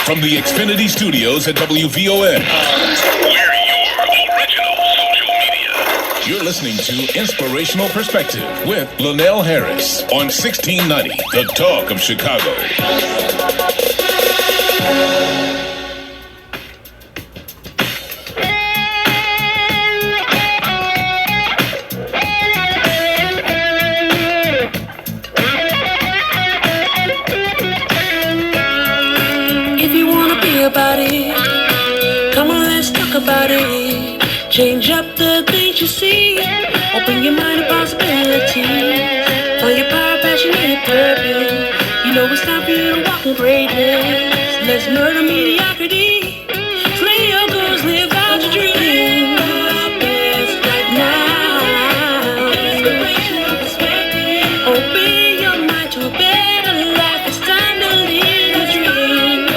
From the Xfinity Studios at WVON. We're your original social media. You're listening to Inspirational Perspective with Linal Harris on 1690, The Talk of Chicago. About it. Come on, let's talk about it. Change up the things you see. Open your mind to possibilities. Find your power, passion, and purpose. You know it's time for you to walk in greatness. Let's murder mediocrity. Slay your goals, live out your dreams. Best right now. Inspirational perspective. Open your mind to a better life. It's time to live your dream.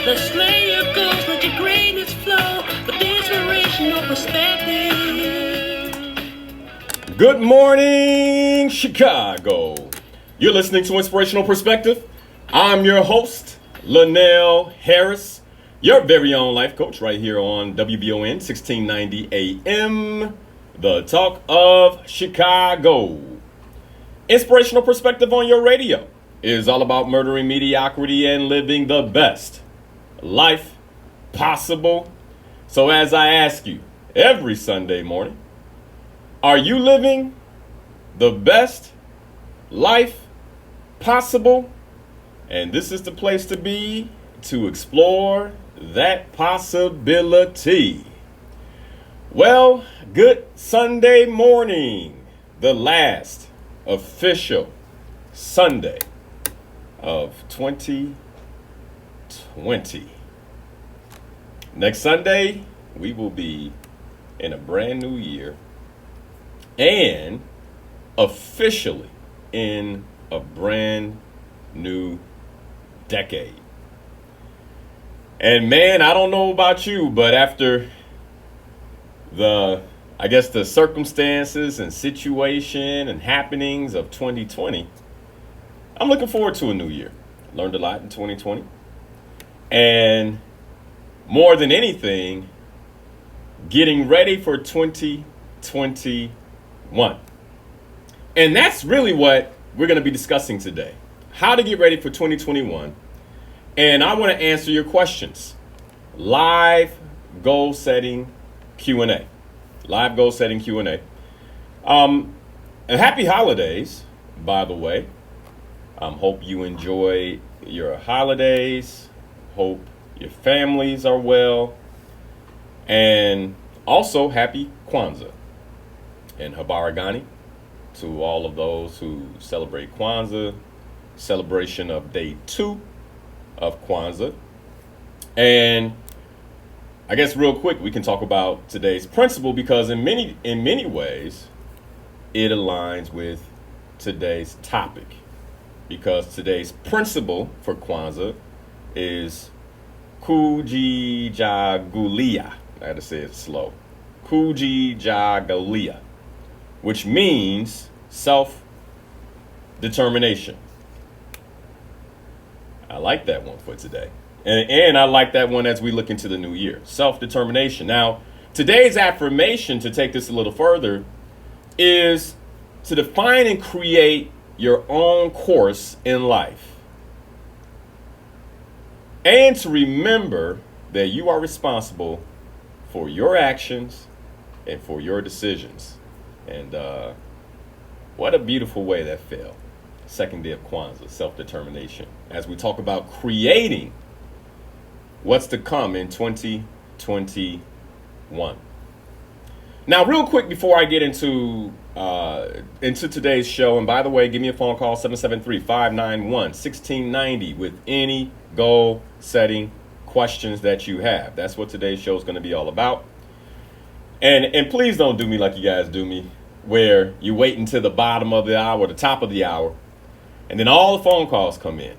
Let's slay your goals, let your greatness flow with inspirational perspective. Good morning, Chicago. You're listening to Inspirational Perspective. I'm your host, Linal Harris, your very own life coach right here on WVON 1690 AM, The Talk of Chicago. Inspirational Perspective on your radio is all about murdering mediocrity and living the best life possible. So as I ask you every Sunday morning, are you living the best life possible? And this is the place to be to explore that possibility. Well, good Sunday morning, the last official Sunday of 2020. Next Sunday, we will be in a brand new year and officially in a brand new decade. And man, I don't know about you, but after the circumstances and situation and happenings of 2020, I'm looking forward to a new year. Learned a lot in 2020. And more than anything, getting ready for 2021. And that's really what we're going to be discussing today. How to get ready for 2021. And I want to answer your questions. Live goal setting Q&A. Live goal setting Q&A. And happy holidays, by the way. Hope you enjoy your holidays. Hope your families are well. And also happy Kwanzaa and Habaragani to all of those who celebrate Kwanzaa, celebration of day 2 of Kwanzaa. And I guess real quick, we can talk about today's principle because in many ways, it aligns with today's topic. Because today's principle for Kwanzaa is Kujichagulia. I had to say it slow. Kujichagulia, which means self-determination. I like that one for today. And I like that one as we look into the new year. Self-determination. Now, today's affirmation, to take this a little further, is to define and create your own course in life. And to remember that you are responsible for your actions and for your decisions. And what a beautiful way that fell. Second day of Kwanzaa, self-determination. As we talk about creating what's to come in 2021. Now, real quick before I get into today's show, and by the way, give me a phone call, 773-591-1690 with any goal-setting questions that you have. That's what today's show is going to be all about. And please don't do me like you guys do me, where you wait until the bottom of the hour, the top of the hour, and then all the phone calls come in.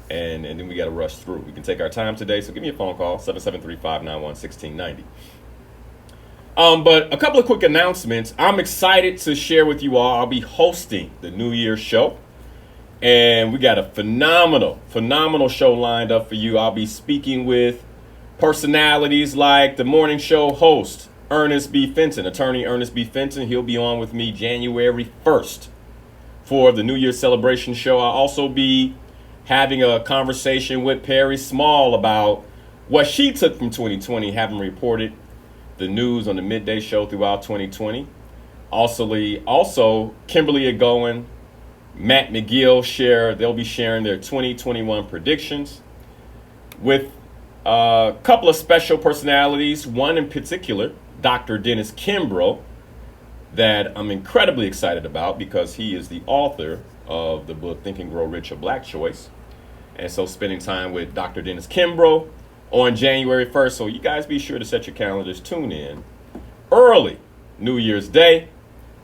And then we got to rush through. We can take our time today, so give me a phone call, 773-591-1690. But a couple of quick announcements. I'm excited to share with you all. I'll be hosting the New Year's show. And we got a phenomenal show lined up for you. I'll be speaking with personalities like the morning show host, Ernest B. Fenton, attorney Ernest B. Fenton. He'll be on with me January 1st for the New Year's celebration show. I'll also be having a conversation with Perry Small about what she took from 2020, having reported the news on the midday show throughout 2020. Also, Kimberly Agoin, Matt McGill they'll be sharing their 2021 predictions with a couple of special personalities, one in particular, Dr. Dennis Kimbrough, that I'm incredibly excited about because he is the author of the book Think and Grow Rich, A Black Choice. And so spending time with Dr. Dennis Kimbrough on January 1st. So you guys be sure to set your calendars, tune in early New Year's Day.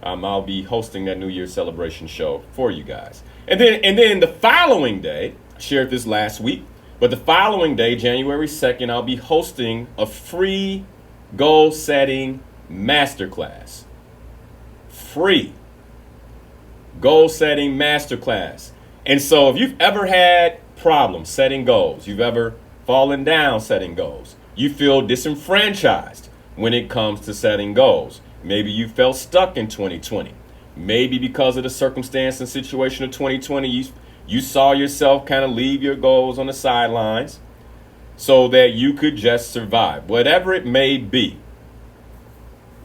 I'll be hosting that New Year's celebration show for you guys. And then the following day, I shared this last week, but the following day, January 2nd, I'll be hosting a free goal setting masterclass. Free goal setting masterclass. And so if you've ever had problems setting goals, you've ever fallen down setting goals, you feel disenfranchised when it comes to setting goals. Maybe you felt stuck in 2020. Maybe because of the circumstance and situation of 2020, you saw yourself kind of leave your goals on the sidelines so that you could just survive. Whatever it may be,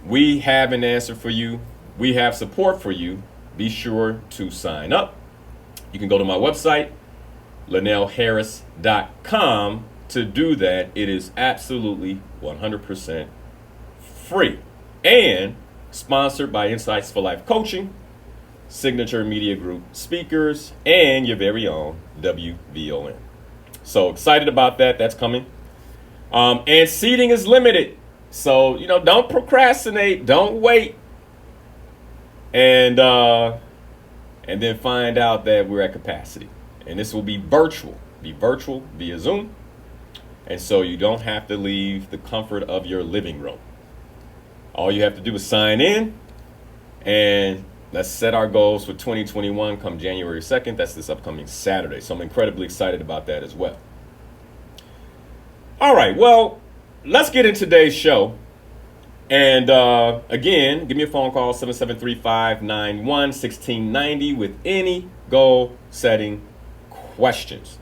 we have an answer for you. We have support for you. Be sure to sign up. You can go to my website, linalharris.com, to do that. It is absolutely 100% free. And sponsored by Insights for Life Coaching, Signature Media Group speakers, and your very own WVON. So excited about that. That's coming. And seating is limited. So, don't procrastinate. Don't wait. And then find out that we're at capacity. And this will be virtual. Via Zoom. And so you don't have to leave the comfort of your living room. All you have to do is sign in, and let's set our goals for 2021 come January 2nd. That's this upcoming Saturday. So I'm incredibly excited about that as well. All right, well, let's get into today's show. And again, give me a phone call, 773-591-1690 with any goal-setting questions.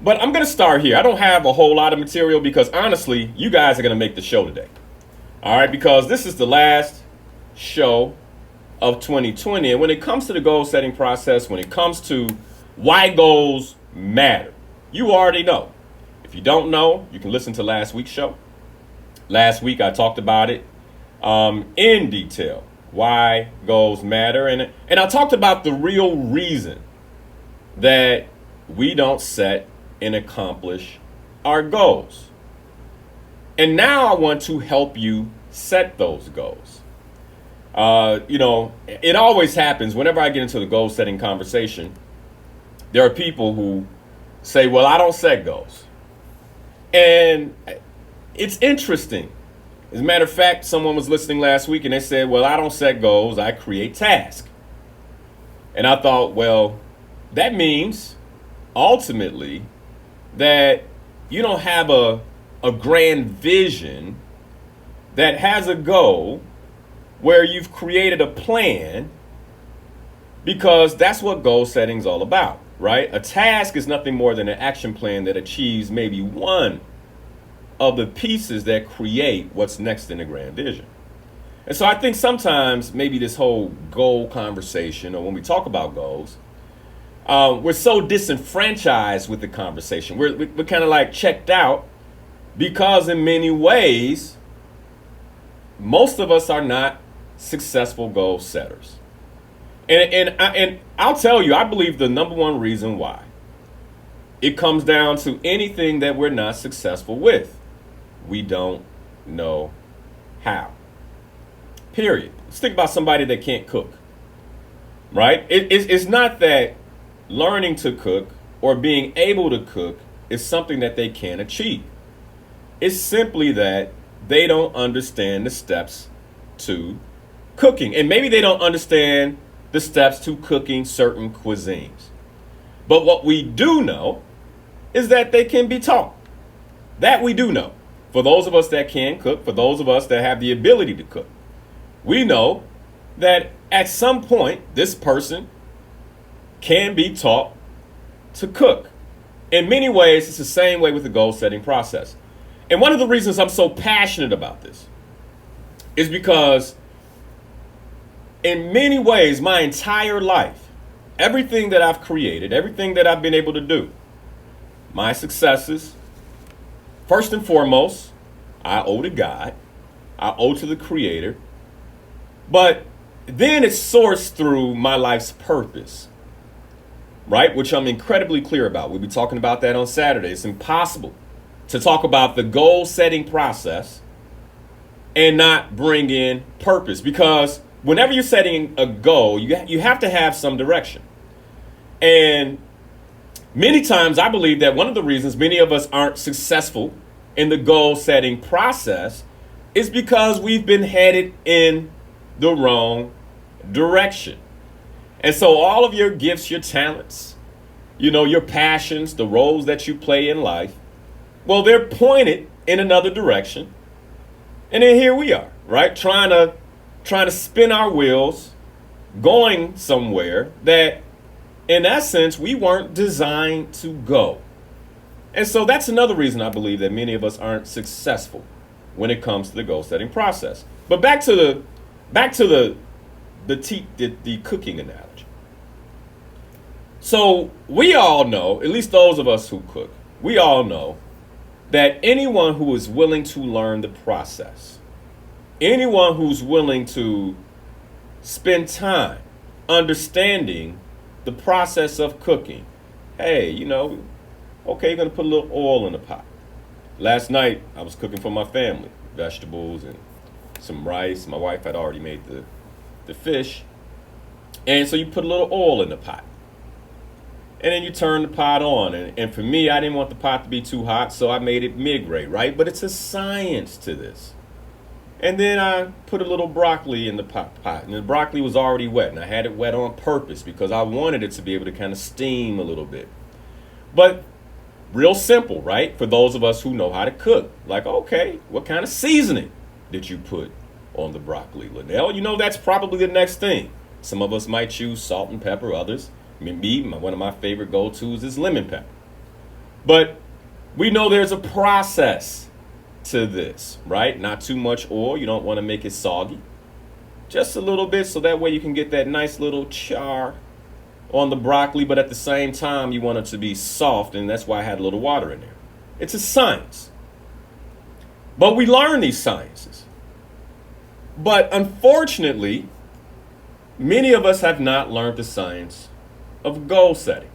But I'm going to start here. I don't have a whole lot of material because, honestly, you guys are going to make the show today. All right, because this is the last show of 2020. And when it comes to the goal setting process, when it comes to why goals matter, you already know. If you don't know, you can listen to last week's show. Last week, I talked about it in detail, why goals matter. And I talked about the real reason that we don't set and accomplish our goals. And now I want to help you set those goals. It always happens whenever I get into the goal setting conversation. There are people who say, well, I don't set goals. And it's interesting. As a matter of fact, someone was listening last week and they said, well, I don't set goals, I create tasks. And I thought, well, that means ultimately that you don't have a grand vision that has a goal where you've created a plan, because that's what goal setting is all about, right? A task is nothing more than an action plan that achieves maybe one of the pieces that create what's next in the grand vision. And so I think sometimes maybe this whole goal conversation, or when we talk about goals, we're so disenfranchised with the conversation. We're kind of like checked out, because in many ways, most of us are not successful goal setters. And I'll tell you, I believe the number one reason why it comes down to anything that we're not successful with: we don't know how. Period. Let's think about somebody that can't cook, right? It's not that learning to cook or being able to cook is something that they can't achieve. It's simply that they don't understand the steps to cooking. And maybe they don't understand the steps to cooking certain cuisines. But what we do know is that they can be taught. That we do know. For those of us that can cook, for those of us that have the ability to cook, we know that at some point, this person can be taught to cook. In many ways, it's the same way with the goal setting process. And one of the reasons I'm so passionate about this is because in many ways, my entire life, everything that I've created, everything that I've been able to do, my successes, first and foremost, I owe to God. I owe to the Creator. But then it's sourced through my life's purpose, right? Which I'm incredibly clear about. We'll be talking about that on Saturday. It's impossible to talk about the goal setting process and not bring in purpose, because whenever you're setting a goal, you have to have some direction. And many times I believe that one of the reasons many of us aren't successful in the goal setting process is because we've been headed in the wrong direction. And so all of your gifts, your talents, your passions, the roles that you play in life, well, they're pointed in another direction. And then here we are, right? Trying to spin our wheels, going somewhere that in essence we weren't designed to go. And so that's another reason I believe that many of us aren't successful when it comes to the goal setting process. But back to the cooking analogy. So we all know, at least those of us who cook, we all know that anyone who is willing to learn the process, anyone who's willing to spend time understanding the process of cooking, hey, okay, you're going to put a little oil in the pot. Last night, I was cooking for my family, vegetables and some rice. My wife had already made the fish. And so you put a little oil in the pot. And then you turn the pot on. And for me, I didn't want the pot to be too hot, so I made it mid-grade, right? But it's a science to this. And then I put a little broccoli in the pot. And the broccoli was already wet. And I had it wet on purpose because I wanted it to be able to kind of steam a little bit. But real simple, right? For those of us who know how to cook. Like, okay, what kind of seasoning did you put on the broccoli, Linal? That's probably the next thing. Some of us might choose salt and pepper. Others, one of my favorite go-tos is lemon pepper. But we know there's a process to this, right? Not too much oil. You don't want to make it soggy. Just a little bit, so that way you can get that nice little char on the broccoli, but at the same time you want it to be soft, and that's why I had a little water in there. It's a science. But we learn these sciences. But unfortunately, many of us have not learned the science of goal setting.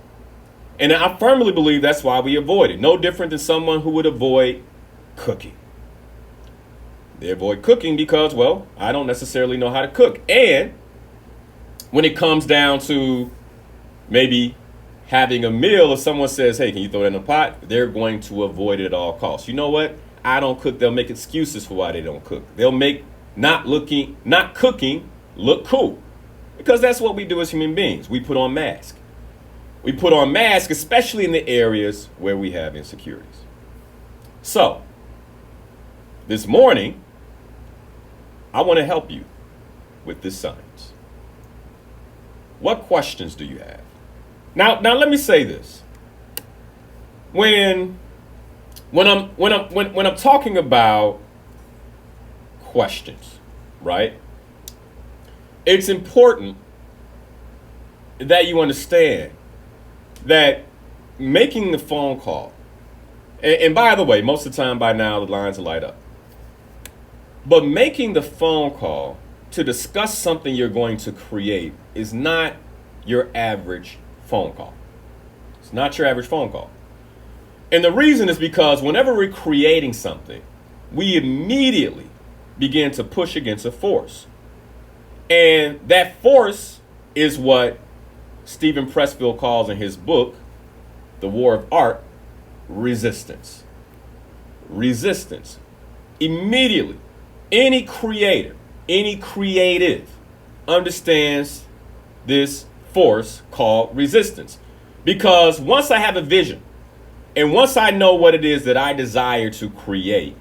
And I firmly believe that's why we avoid it. No different than someone who would avoid cooking. They avoid cooking because, well, I don't necessarily know how to cook. And when it comes down to maybe having a meal, if someone says, hey, can you throw it in a pot? They're going to avoid it at all costs. You know what? I don't cook. They'll make excuses for why they don't cook. They'll make not cooking look cool. Because that's what we do as human beings. We put on masks. We put on masks, especially in the areas where we have insecurities. So, this morning, I want to help you with this science. What questions do you have? Now let me say this. When I'm talking about questions, right? It's important that you understand that making the phone call, and by the way, most of the time by now the lines will light up. But making the phone call to discuss something you're going to create is not your average phone call. It's not your average phone call. And the reason is because whenever we're creating something, we immediately begin to push against a force. And that force is what Stephen Pressfield calls in his book, The War of Art, resistance. Resistance. Immediately, any creator, any creative understands this force called resistance. Because once I have a vision, and once I know what it is that I desire to create,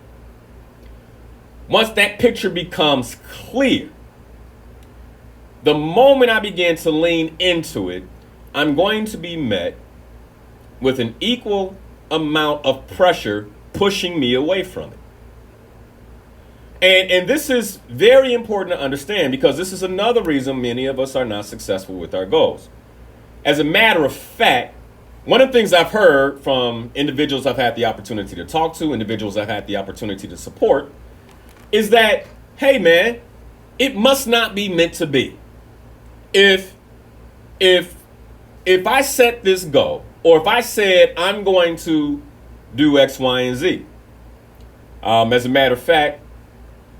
once that picture becomes clear, the moment I begin to lean into it, I'm going to be met with an equal amount of pressure pushing me away from it. And this is very important to understand, because this is another reason many of us are not successful with our goals. As a matter of fact, one of the things I've heard from individuals I've had the opportunity to talk to, individuals I've had the opportunity to support, is that, hey man, it must not be meant to be. If I set this goal, or if I said I'm going to do X, Y, and Z. As a matter of fact,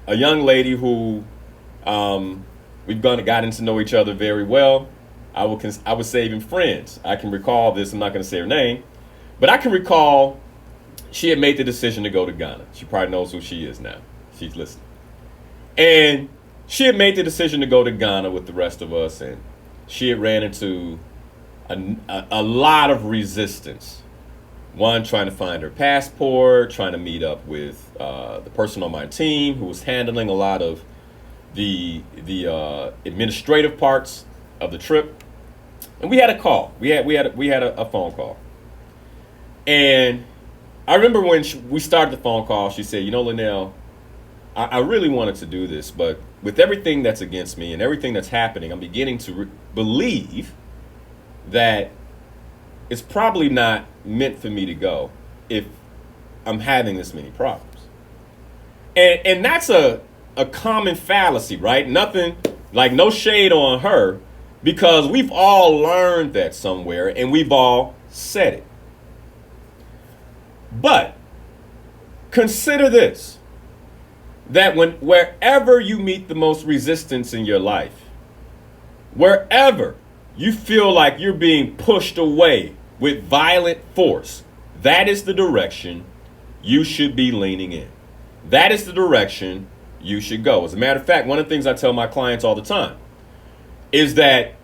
a young lady who we've gotten to know each other very well. I would say even friends. I can recall this. I'm not going to say her name, but I can recall she had made the decision to go to Ghana. She probably knows who she is now. She's listening. And she had made the decision to go to Ghana with the rest of us, and she had ran into a lot of resistance. One, trying to find her passport, trying to meet up with the person on my team who was handling a lot of the administrative parts of the trip. And we had a call. We had a phone call. And I remember when we started the phone call, she said, Linal, I really wanted to do this, but with everything that's against me and everything that's happening, I'm beginning to believe that it's probably not meant for me to go if I'm having this many problems. And that's a common fallacy, right? Nothing, like no shade on her, because we've all learned that somewhere and we've all said it. But consider this, that wherever you meet the most resistance in your life, wherever you feel like you're being pushed away with violent force, that is the direction you should be leaning in. That is the direction you should go. As a matter of fact, one of the things I tell my clients all the time is that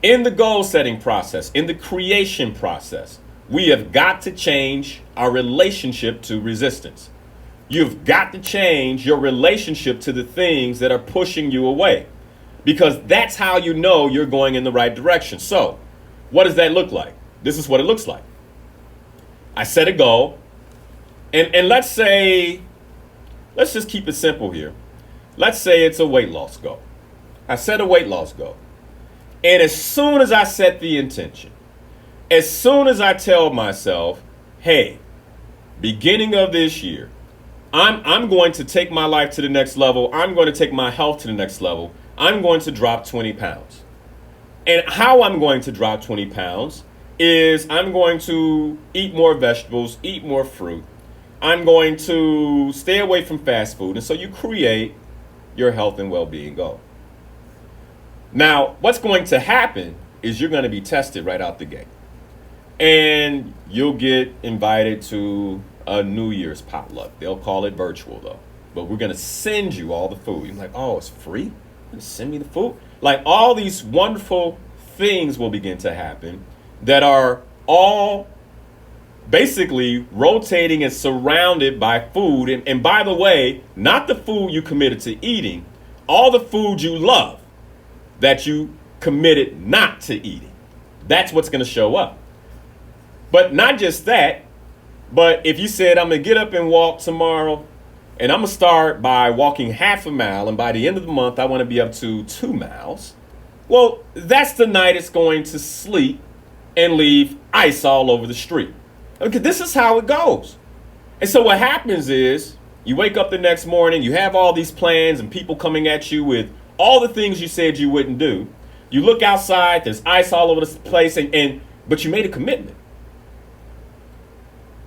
in the goal setting process, in the creation process, we have got to change our relationship to resistance. You've got to change your relationship to the things that are pushing you away, because that's how you know you're going in the right direction. So, what does that look like? This is what it looks like. I set a goal, and let's just keep it simple here. Let's say it's a weight loss goal. I set a weight loss goal. And as soon as I set the intention, as soon as I tell myself, hey, beginning of this year, I'm going to take my life to the next level. I'm going to take my health to the next level. I'm going to drop 20 pounds. And how I'm going to drop 20 pounds is I'm going to eat more vegetables, eat more fruit. I'm going to stay away from fast food. And so you create your health and well-being goal. Now, what's going to happen is you're going to be tested right out the gate. And you'll get invited to a New Year's potluck. They'll call it virtual, though. But we're going to send you all the food. You're like, oh, it's free? You're going to send me the food? Like, all these wonderful things will begin to happen that are all basically rotating and surrounded by food. And by the way, not the food you committed to eating, all the food you love that you committed not to eating. That's what's going to show up. But not just that, but if you said, I'm going to get up and walk tomorrow, and I'm going to start by walking half a mile, and by the end of the month, I want to be up to 2 miles. Well, that's the night it's going to sleep and leave ice all over the street. Okay, this is how it goes. And so what happens is you wake up the next morning, you have all these plans and people coming at you with all the things you said you wouldn't do. You look outside, there's ice all over the place, but you made a commitment.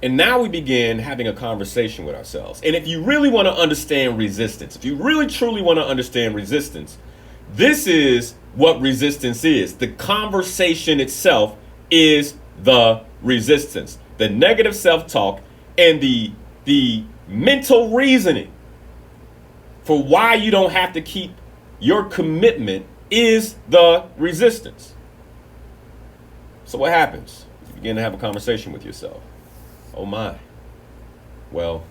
And now we begin having a conversation with ourselves. And if you really want to understand resistance, if you really truly want to understand resistance, this is what resistance is. The conversation itself is the resistance. The negative self-talk and the mental reasoning for why you don't have to keep your commitment is the resistance. So what happens? You begin to have a conversation with yourself. Oh my. Well,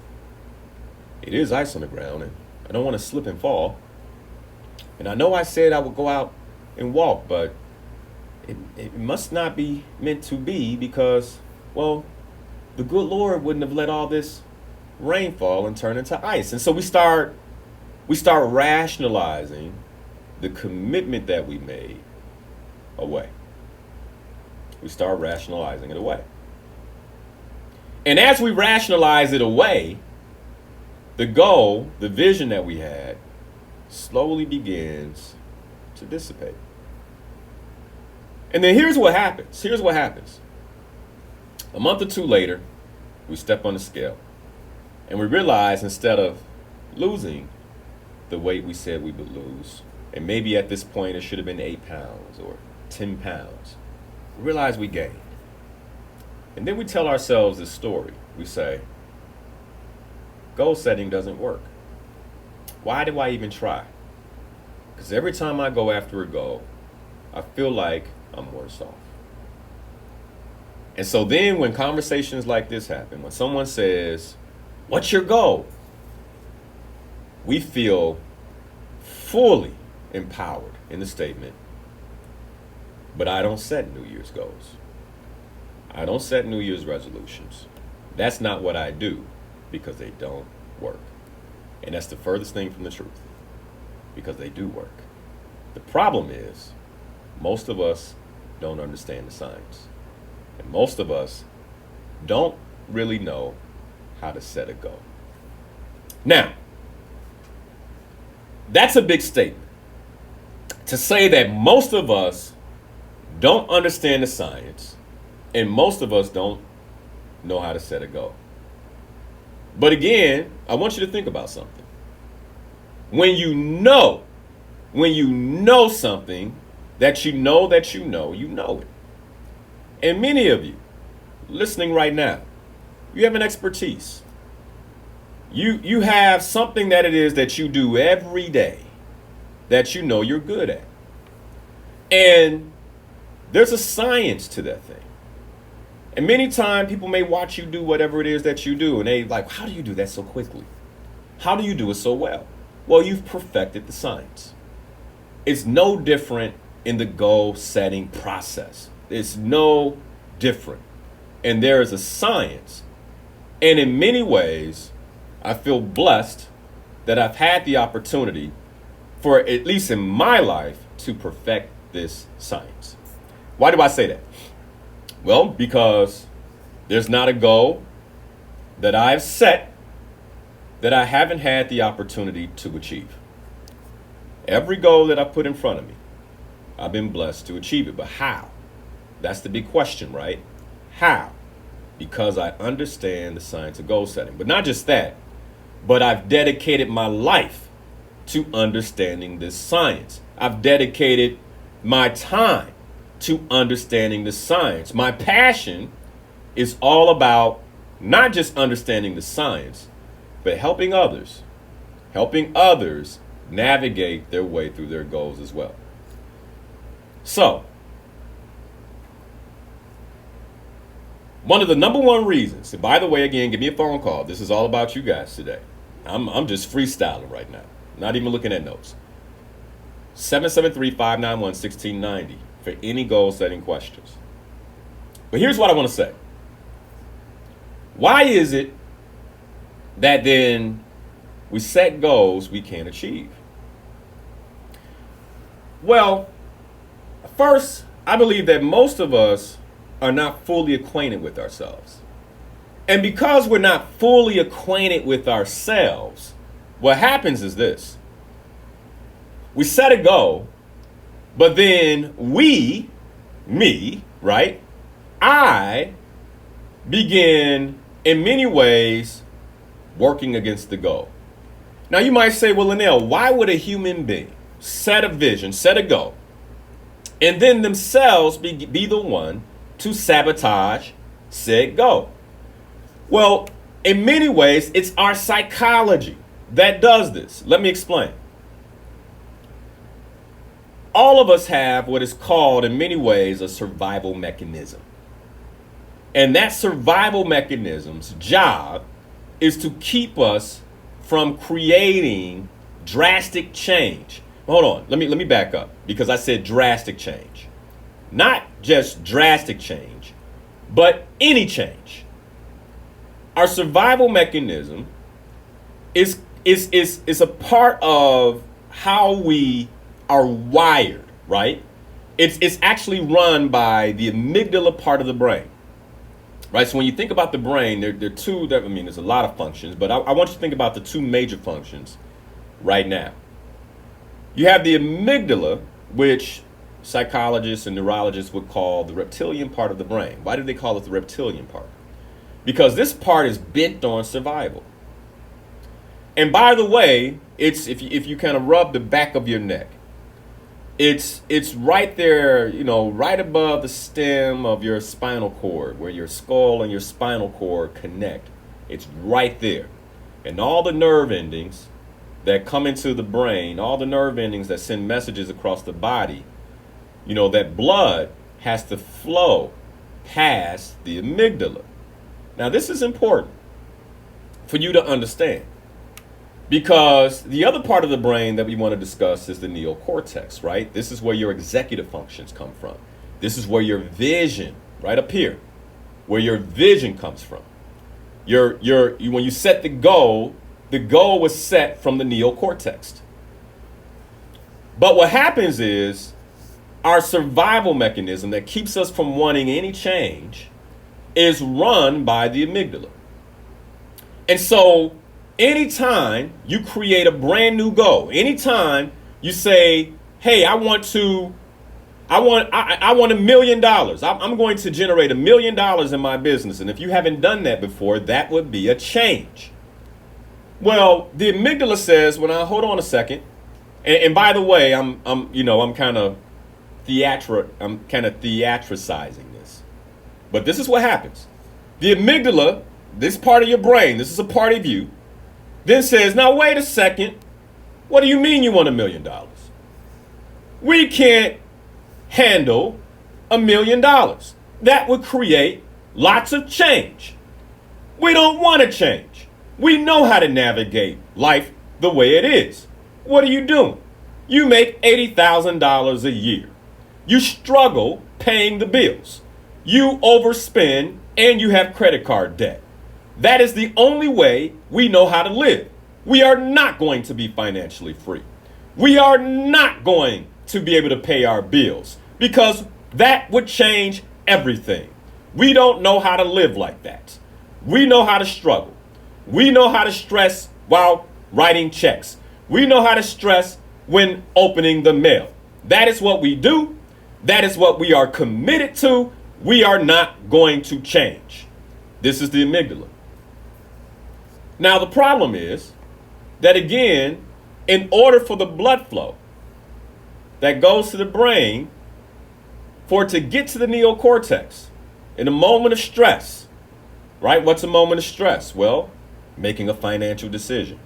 it is ice on the ground and I don't want to slip and fall. And I know I said I would go out and walk, but it must not be meant to be because, well, the good Lord wouldn't have let all this rain fall and turn into ice. And so we start rationalizing the commitment that we made away. We start rationalizing it away. And as we rationalize it away, the goal, the vision that we had, slowly begins to dissipate. And then here's what happens. A month or two later, we step on the scale. And we realize instead of losing the weight we said we would lose, and maybe at this point it should have been 8 pounds or 10 pounds, we realize we gained. And then we tell ourselves this story. We say, goal setting doesn't work. Why do I even try? Because every time I go after a goal, I feel like I'm worse off. And so then when conversations like this happen, when someone says, what's your goal? We feel fully empowered in the statement, but I don't set New Year's goals. I don't set New Year's resolutions. That's not what I do because they don't work. And that's the furthest thing from the truth because they do work. The problem is most of us don't understand the science. And most of us don't really know how to set a goal. Now, that's a big statement. To say that most of us don't understand the science and most of us don't know how to set a goal. But again, I want you to think about something. When you know something that you know it. And many of you listening right now, you have an expertise. You have something that it is that you do every day that you know you're good at. And there's a science to that thing. And many times people may watch you do whatever it is that you do and they like, how do you do that so quickly? How do you do it so well? Well, you've perfected the science. It's no different in the goal setting process. It's no different. And there is a science. And in many ways, I feel blessed that I've had the opportunity for, at least in my life, to perfect this science. Why do I say that? Well, because there's not a goal that I've set that I haven't had the opportunity to achieve. Every goal that I put in front of me, I've been blessed to achieve it. But how? That's the big question, right? How? Because I understand the science of goal setting. But not just that, but I've dedicated my life to understanding this science. I've dedicated my time to understanding the science. My passion is all about not just understanding the science, but helping others navigate their way through their goals as well. So, one of the number one reasons, and by the way, again, give me a phone call. This is all about you guys today. I'm just freestyling right now, not even looking at notes. 773-591-1690 for any goal setting questions. But here's what I want to say. Why is it that then we set goals we can't achieve? Well, first, I believe that most of us are not fully acquainted with ourselves. And because we're not fully acquainted with ourselves, what happens is this. We set a goal, but then I begin in many ways working against the goal. Now you might say, well, Linal, why would a human being set a vision, set a goal, and then themselves be the one to sabotage said goal? Well, in many ways, it's our psychology that does this. Let me explain. all of us have what is called in many ways a survival mechanism. And that survival mechanism's job is to keep us from creating drastic change. Hold on, let me back up, because I said drastic change. Not just drastic change, but any change. Our survival mechanism is a part of how we are wired, right? It's actually run by the amygdala part of the brain, right? So when you think about the brain, there are two that, there's a lot of functions, but I want you to think about the two major functions right now. You have the amygdala, which psychologists and neurologists would call the reptilian part of the brain. Why do they call it the reptilian part? Because this part is bent on survival. And by the way, it's if you kind of rub the back of your neck, it's right there, right above the stem of your spinal cord, where your skull and your spinal cord connect. It's right there. And all the nerve endings that come into the brain, all the nerve endings that send messages across the body, that blood has to flow past the amygdala. Now, this is important for you to understand, because the other part of the brain that we want to discuss is the neocortex, right? This is where your executive functions come from. This is where your vision, right up here, where your vision comes from. When you set the goal was set from the neocortex. But what happens is our survival mechanism that keeps us from wanting any change is run by the amygdala. And so anytime you create a brand new goal, anytime you say, hey, I want $1 million. I'm going to generate $1 million in my business. And if you haven't done that before, that would be a change. Well, the amygdala says, hold on a second. And by the way, I'm kind of theatricizing this. But this is what happens. The amygdala, this part of your brain, this is a part of you, then says, now wait a second. What do you mean you want $1 million? We can't handle $1 million. That would create lots of change. We don't want to change. We know how to navigate life the way it is. What are you doing? You make $80,000 a year. You struggle paying the bills. You overspend and you have credit card debt. That is the only way we know how to live. We are not going to be financially free. We are not going to be able to pay our bills, because that would change everything. We don't know how to live like that. We know how to struggle. We know how to stress while writing checks. We know how to stress when opening the mail. That is what we do. That is what we are committed to. We are not going to change. This is the amygdala. Now, the problem is that, again, in order for the blood flow that goes to the brain, for it to get to the neocortex in a moment of stress, right? What's a moment of stress? Well, making a financial decision.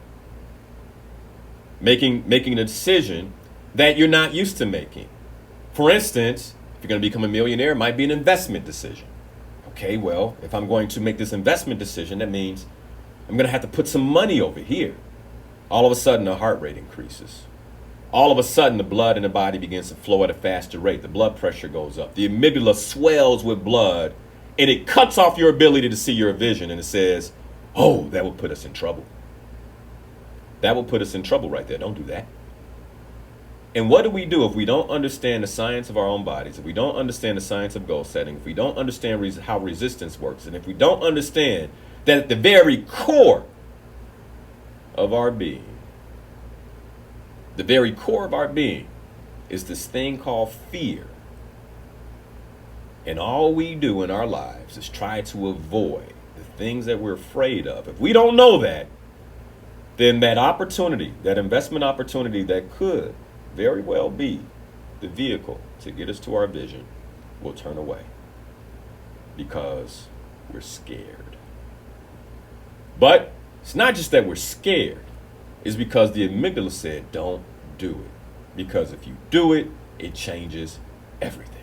Making a decision that you're not used to making. For instance, if you're going to become a millionaire, it might be an investment decision. Okay, well, if I'm going to make this investment decision, that means I'm going to have to put some money over here. All of a sudden, the heart rate increases. All of a sudden, the blood in the body begins to flow at a faster rate. The blood pressure goes up. The amygdala swells with blood, and it cuts off your ability to see your vision. And it says, oh, that will put us in trouble. That will put us in trouble right there. Don't do that. And what do we do if we don't understand the science of our own bodies, if we don't understand the science of goal setting, if we don't understand how resistance works, and if we don't understand that at the very core of our being, the very core of our being is this thing called fear. And all we do in our lives is try to avoid the things that we're afraid of. If we don't know that, then that opportunity, that investment opportunity that could very well be the vehicle to get us to our vision, will turn away because we're scared. But it's not just that we're scared. It's because the amygdala said, don't do it. Because if you do it, it changes everything.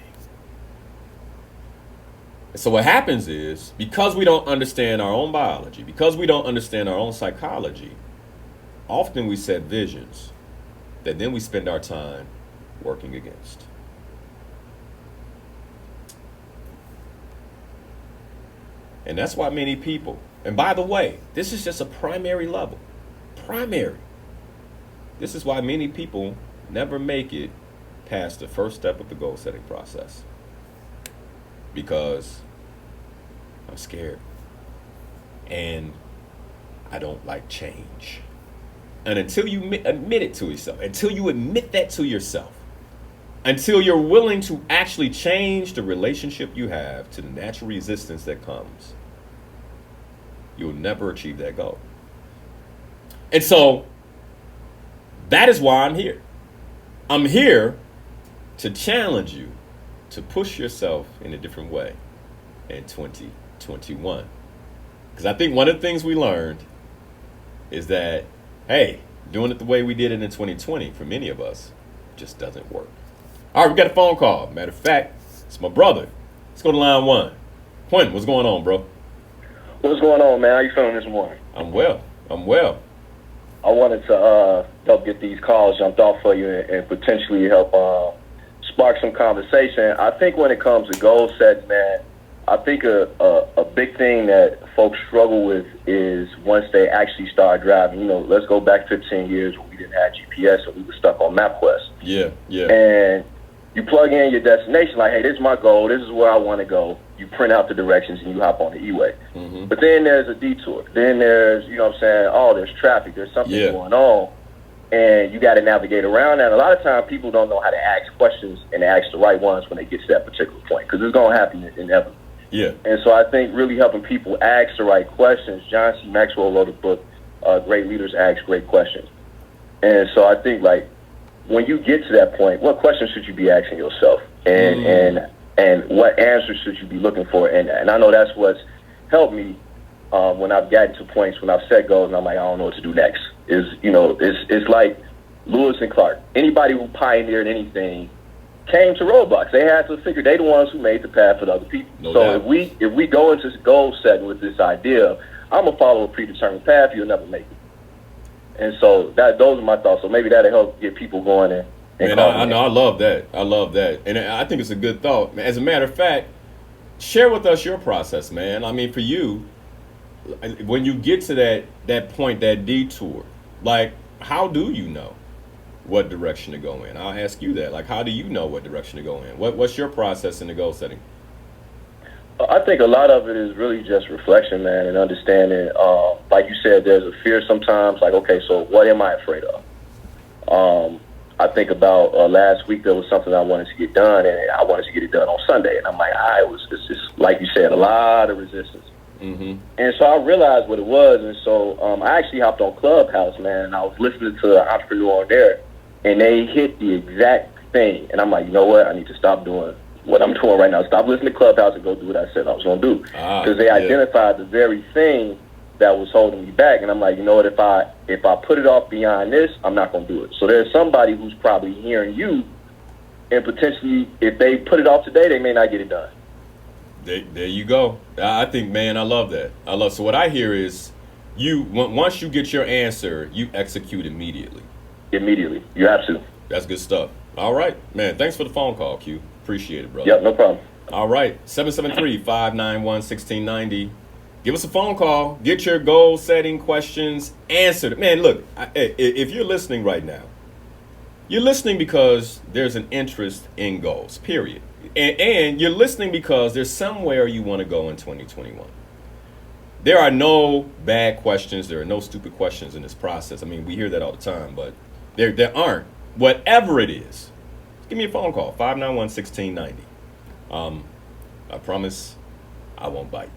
And so what happens is, because we don't understand our own biology, because we don't understand our own psychology, often we set visions that then we spend our time working against. And that's why many people, and by the way, this is just a primary level. Primary. This is why many people never make it past the first step of the goal setting process. Because I'm scared. And I don't like change. And until you admit it to yourself, until you admit that to yourself, until you're willing to actually change the relationship you have to the natural resistance that comes, you'll never achieve that goal. And so, that is why I'm here. I'm here to challenge you to push yourself in a different way in 2021. Because I think one of the things we learned is that, hey, doing it the way we did it in 2020, for many of us, just doesn't work. All right, we got a phone call. Matter of fact, it's my brother. Let's go to line one. Quentin, what's going on, bro? What's going on, man? How you feeling this morning? I'm well. I wanted to help get these calls jumped off for you and potentially help spark some conversation. I think when it comes to goal sets, man, I think a big thing that folks struggle with is once they actually start driving. You know, let's go back 15 years when we didn't have GPS and we were stuck on MapQuest. Yeah. And you plug in your destination, like, hey, this is my goal. This is where I want to go. You print out the directions and you hop on the E-way. Mm-hmm. But then there's a detour. Then there's, you know what I'm saying, oh, there's traffic. There's something going on. And you got to navigate around that. A lot of times people don't know how to ask questions and ask the right ones when they get to that particular point, because it's going to happen inevitably. Yeah. And so I think really helping people ask the right questions. John C. Maxwell wrote a book, Great Leaders Ask Great Questions. And so I think, like, when you get to that point, what questions should you be asking yourself? And what answers should you be looking for? And I know that's what's helped me when I've gotten to points when I've set goals and I'm like, I don't know what to do next. It's like Lewis and Clark. Anybody who pioneered anything came to roadblocks. They had to figure they're the ones who made the path for the other people. No so doubt. if we go into this goal setting with this idea, I'm gonna follow a predetermined path, you'll never make it. And so those are my thoughts. So maybe that'll help get people going and I know. I love that. And I think it's a good thought. As a matter of fact, share with us your process, man. I mean, for you, when you get to that point, that detour, like, how do you know what direction to go in? I'll ask you that. Like, how do you know what direction to go in? What's your process in the goal setting? I think a lot of it is really just reflection, man, and understanding. Like you said, there's a fear sometimes. Like, okay, so what am I afraid of? I think about last week there was something I wanted to get done, and I wanted to get it done on Sunday. And I'm like, it's just, like you said, a lot of resistance. Mm-hmm. And so I realized what it was. And so I actually hopped on Clubhouse, man, and I was listening to an entrepreneur on there, and they hit the exact thing. And I'm like, you know what? I need to stop doing what I'm doing right now. Stop listening to Clubhouse and go do what I said I was going to do. Because they identified the very thing that was holding me back. And I'm like, you know what, if I put it off beyond this, I'm not going to do it. So there's somebody who's probably hearing you, and potentially if they put it off today, they may not get it done. There you go. I think, man, I love that. So what I hear is once you get your answer, you execute immediately. Immediately. You have to. That's good stuff. All right, man. Thanks for the phone call, Q. Appreciate it, brother. Yep, no problem. All right, 773-591-1690. Give us a phone call. Get your goal-setting questions answered. Man, look, if you're listening right now, you're listening because there's an interest in goals, period. And you're listening because there's somewhere you want to go in 2021. There are no bad questions. There are no stupid questions in this process. I mean, we hear that all the time, but there aren't. Whatever it is, give me a phone call, 591-1690. I promise I won't bite.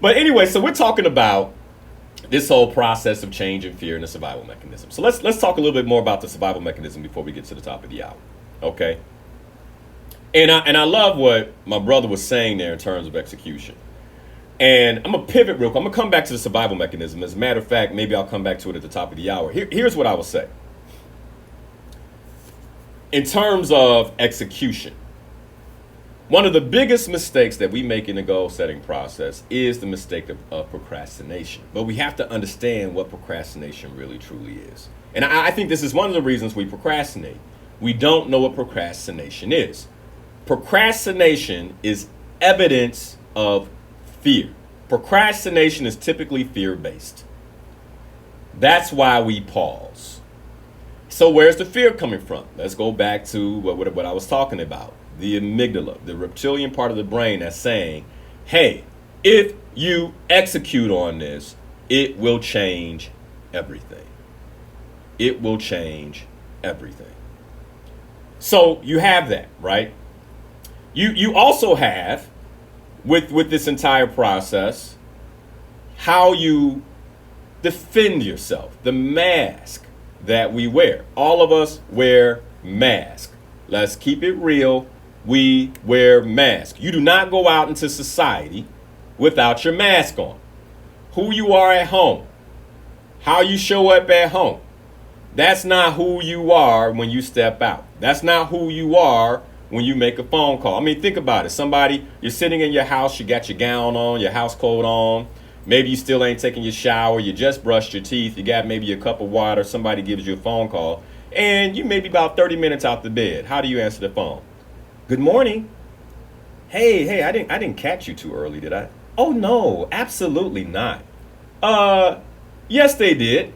But anyway, so we're talking about this whole process of change and fear and the survival mechanism. So let's talk a little bit more about the survival mechanism before we get to the top of the hour. Okay? And I love what my brother was saying there in terms of execution. And I'm going to pivot real quick. I'm going to come back to the survival mechanism. As a matter of fact, maybe I'll come back to it at the top of the hour. Here's what I will say. in terms of execution, one of the biggest mistakes that we make in the goal setting process is the mistake of procrastination. But we have to understand what procrastination really truly is. And I think this is one of the reasons we procrastinate. We don't know what procrastination is. Procrastination is evidence of fear. Procrastination is typically fear-based. That's why we pause. So where's the fear coming from? Let's go back to what I was talking about. The amygdala, the reptilian part of the brain that's saying, hey, if you execute on this, it will change everything. It will change everything. So you have that, right? You also have, with this entire process, how you defend yourself, the mask that we wear. All of us wear masks. Let's keep it real. We wear masks. You do not go out into society without your mask on. Who you are at home, how you show up at home, that's not who you are when you step out. That's not who you are when you make a phone call. I mean, think about it. You're sitting in your house, you got your gown on, your house coat on. Maybe you still ain't taking your shower. You just brushed your teeth. You got maybe a cup of water. Somebody gives you a phone call. And you may be about 30 minutes out the bed. How do you answer the phone? Good morning. Hey, I didn't catch you too early, did I? Oh, no, absolutely not. Yes, they did.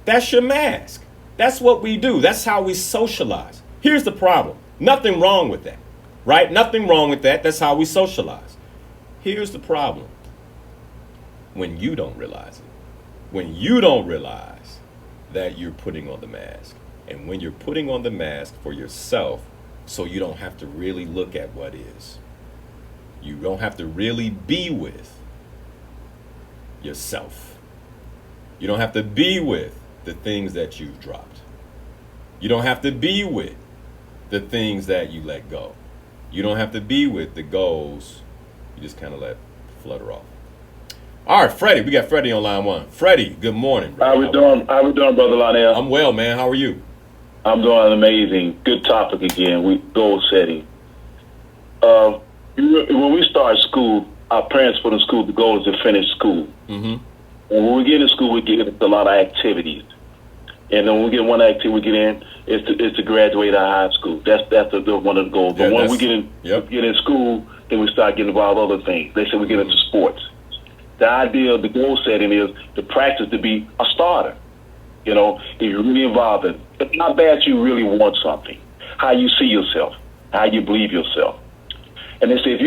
That's your mask. That's what we do. That's how we socialize. Here's the problem. Nothing wrong with that, right? Nothing wrong with that. That's how we socialize. Here's the problem. When you don't realize it. When you don't realize that you're putting on the mask. And when you're putting on the mask for yourself, so you don't have to really look at what is. You don't have to really be with yourself. You don't have to be with the things that you've dropped. You don't have to be with the things that you let go. You don't have to be with the goals you just kind of let flutter off. All right, Freddie, we got Freddie on line one. Freddie, good morning. How we doing, Brother Linal? I'm well, man. How are you? I'm doing amazing. Good topic again. Goal setting. When we start school, our parents put in school, the goal is to finish school. Mm-hmm. And when we get in school, we get into a lot of activities. And then when we get one activity we get in, is to graduate out of high school. That's one of the goals. But when we get in school, then we start getting involved in other things. They say we get into sports. The idea of the goal setting is to practice to be a starter. You know, if you're really involved in it. It's not bad you really want something. How you see yourself, how you believe yourself. And they say if a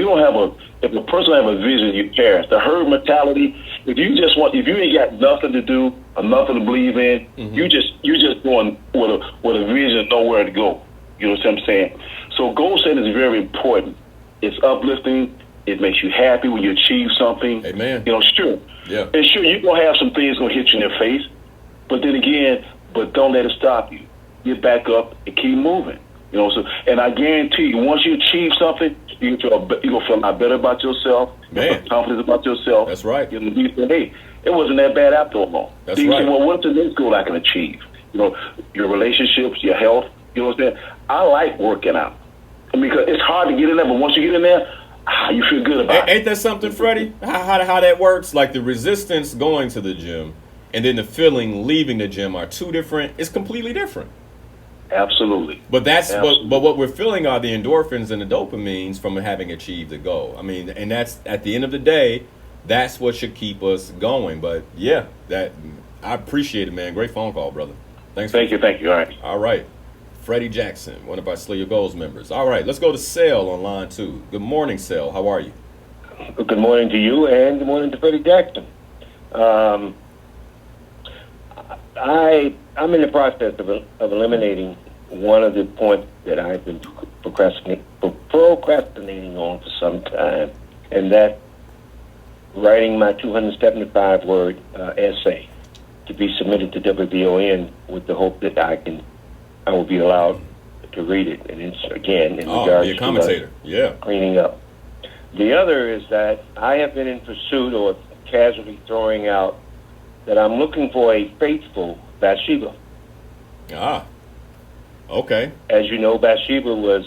person have a vision, you perish. The herd mentality, if you ain't got nothing to do or nothing to believe in, mm-hmm. you just going with a vision, nowhere to go. You know what I'm saying? So goal setting is very important. It's uplifting. It makes you happy when you achieve something. Amen. You know, sure. Yeah. And sure, you're gonna have some things gonna hit you in the face, but then again, don't let it stop you. Get back up and keep moving. You know, and I guarantee you, once you achieve something, you're gonna feel a lot better about yourself. Man. Confidence about yourself. That's right. You say, hey, it wasn't that bad after all. That's then you right. say, well, what's the next goal I can achieve? You know, your relationships, your health. You know what I'm saying? I like working out. Because it's hard to get in there, but once you get in there, you feel good about it. Ain't that something, Freddie? How that works? Like the resistance going to the gym and then the feeling leaving the gym are two different. It's completely different. Absolutely. But but what we're feeling are the endorphins and the dopamines from having achieved the goal. I mean, and that's at the end of the day, that's what should keep us going. But yeah, I appreciate it, man. Great phone call, brother. Thank you. All right. All right. Freddie Jackson, one of our Slay Your Goals members. All right, let's go to Sale on line 2. Good morning, Sale. How are you? Good morning to you, and good morning to Freddie Jackson. I'm in the process of eliminating one of the points that I've been procrastinating on for some time, and that writing my 275-word essay to be submitted to WVON with the hope that I will be allowed to read it. And it's, again, in regards be a commentator. Cleaning up. The other is that I have been in pursuit or casually throwing out that I'm looking for a faithful Bathsheba. Okay. As you know, Bathsheba was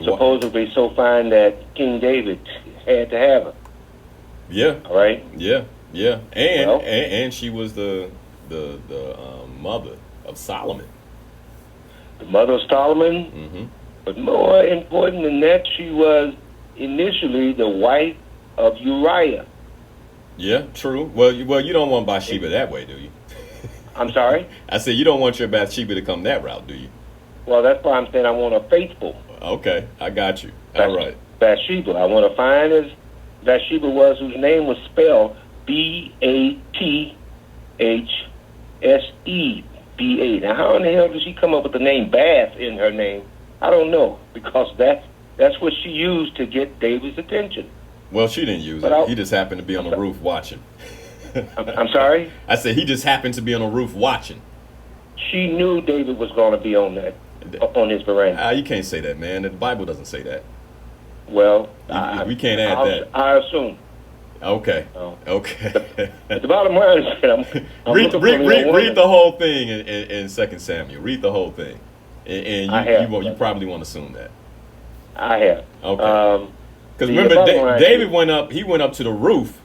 supposedly so fine that King David had to have her. Yeah. All right. Yeah. Yeah. And she was the mother of Solomon. The mother of Solomon. Mm-hmm. But more important than that, she was initially the wife of Uriah. Yeah, true. Well, you don't want Bathsheba that way, do you? I'm sorry? I said you don't want your Bathsheba to come that route, do you? Well, that's why I'm saying I want a faithful. Okay, I got you. All right. Bathsheba. I want to find as Bathsheba was, whose name was spelled Bathsheba. Now, how in the hell did she come up with the name Bath in her name? I don't know, because that's what she used to get David's attention. Well, she didn't use it. He just happened to be on the roof watching. I'm sorry? I said he just happened to be on the roof watching. She knew David was going to be on his veranda. You can't say that, man. The Bible doesn't say that. Well, we can't add that. I assume. Okay. Okay. The bottom line is that I'm read the whole thing in 2 Samuel. Read the whole thing, and you probably won't assume that. I have. Okay. Because remember, David went up. He went up to the roof,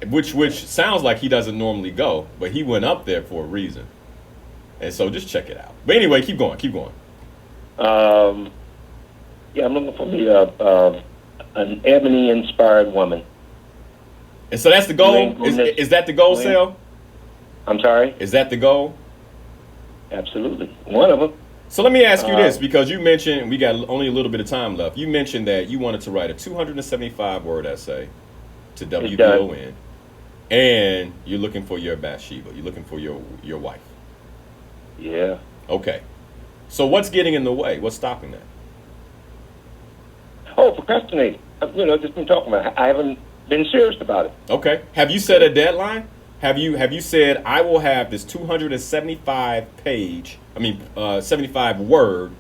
which sounds like he doesn't normally go, but he went up there for a reason. And so just check it out. But anyway, keep going. Yeah, I'm looking for me an ebony-inspired woman. And so that's the goal? Is that the goal, Sal? I'm sorry? Is that the goal? Absolutely. One of them. So let me ask you this, because you mentioned, we got only a little bit of time left. You mentioned that you wanted to write a 275-word essay to WVON, and you're looking for your Bathsheba. You're looking for your wife. Yeah. Okay. So what's getting in the way? What's stopping that? Oh, procrastinating. Just been talking about it. I haven't been serious about it. Okay. Have you set a deadline? Have you said I will have this 75 word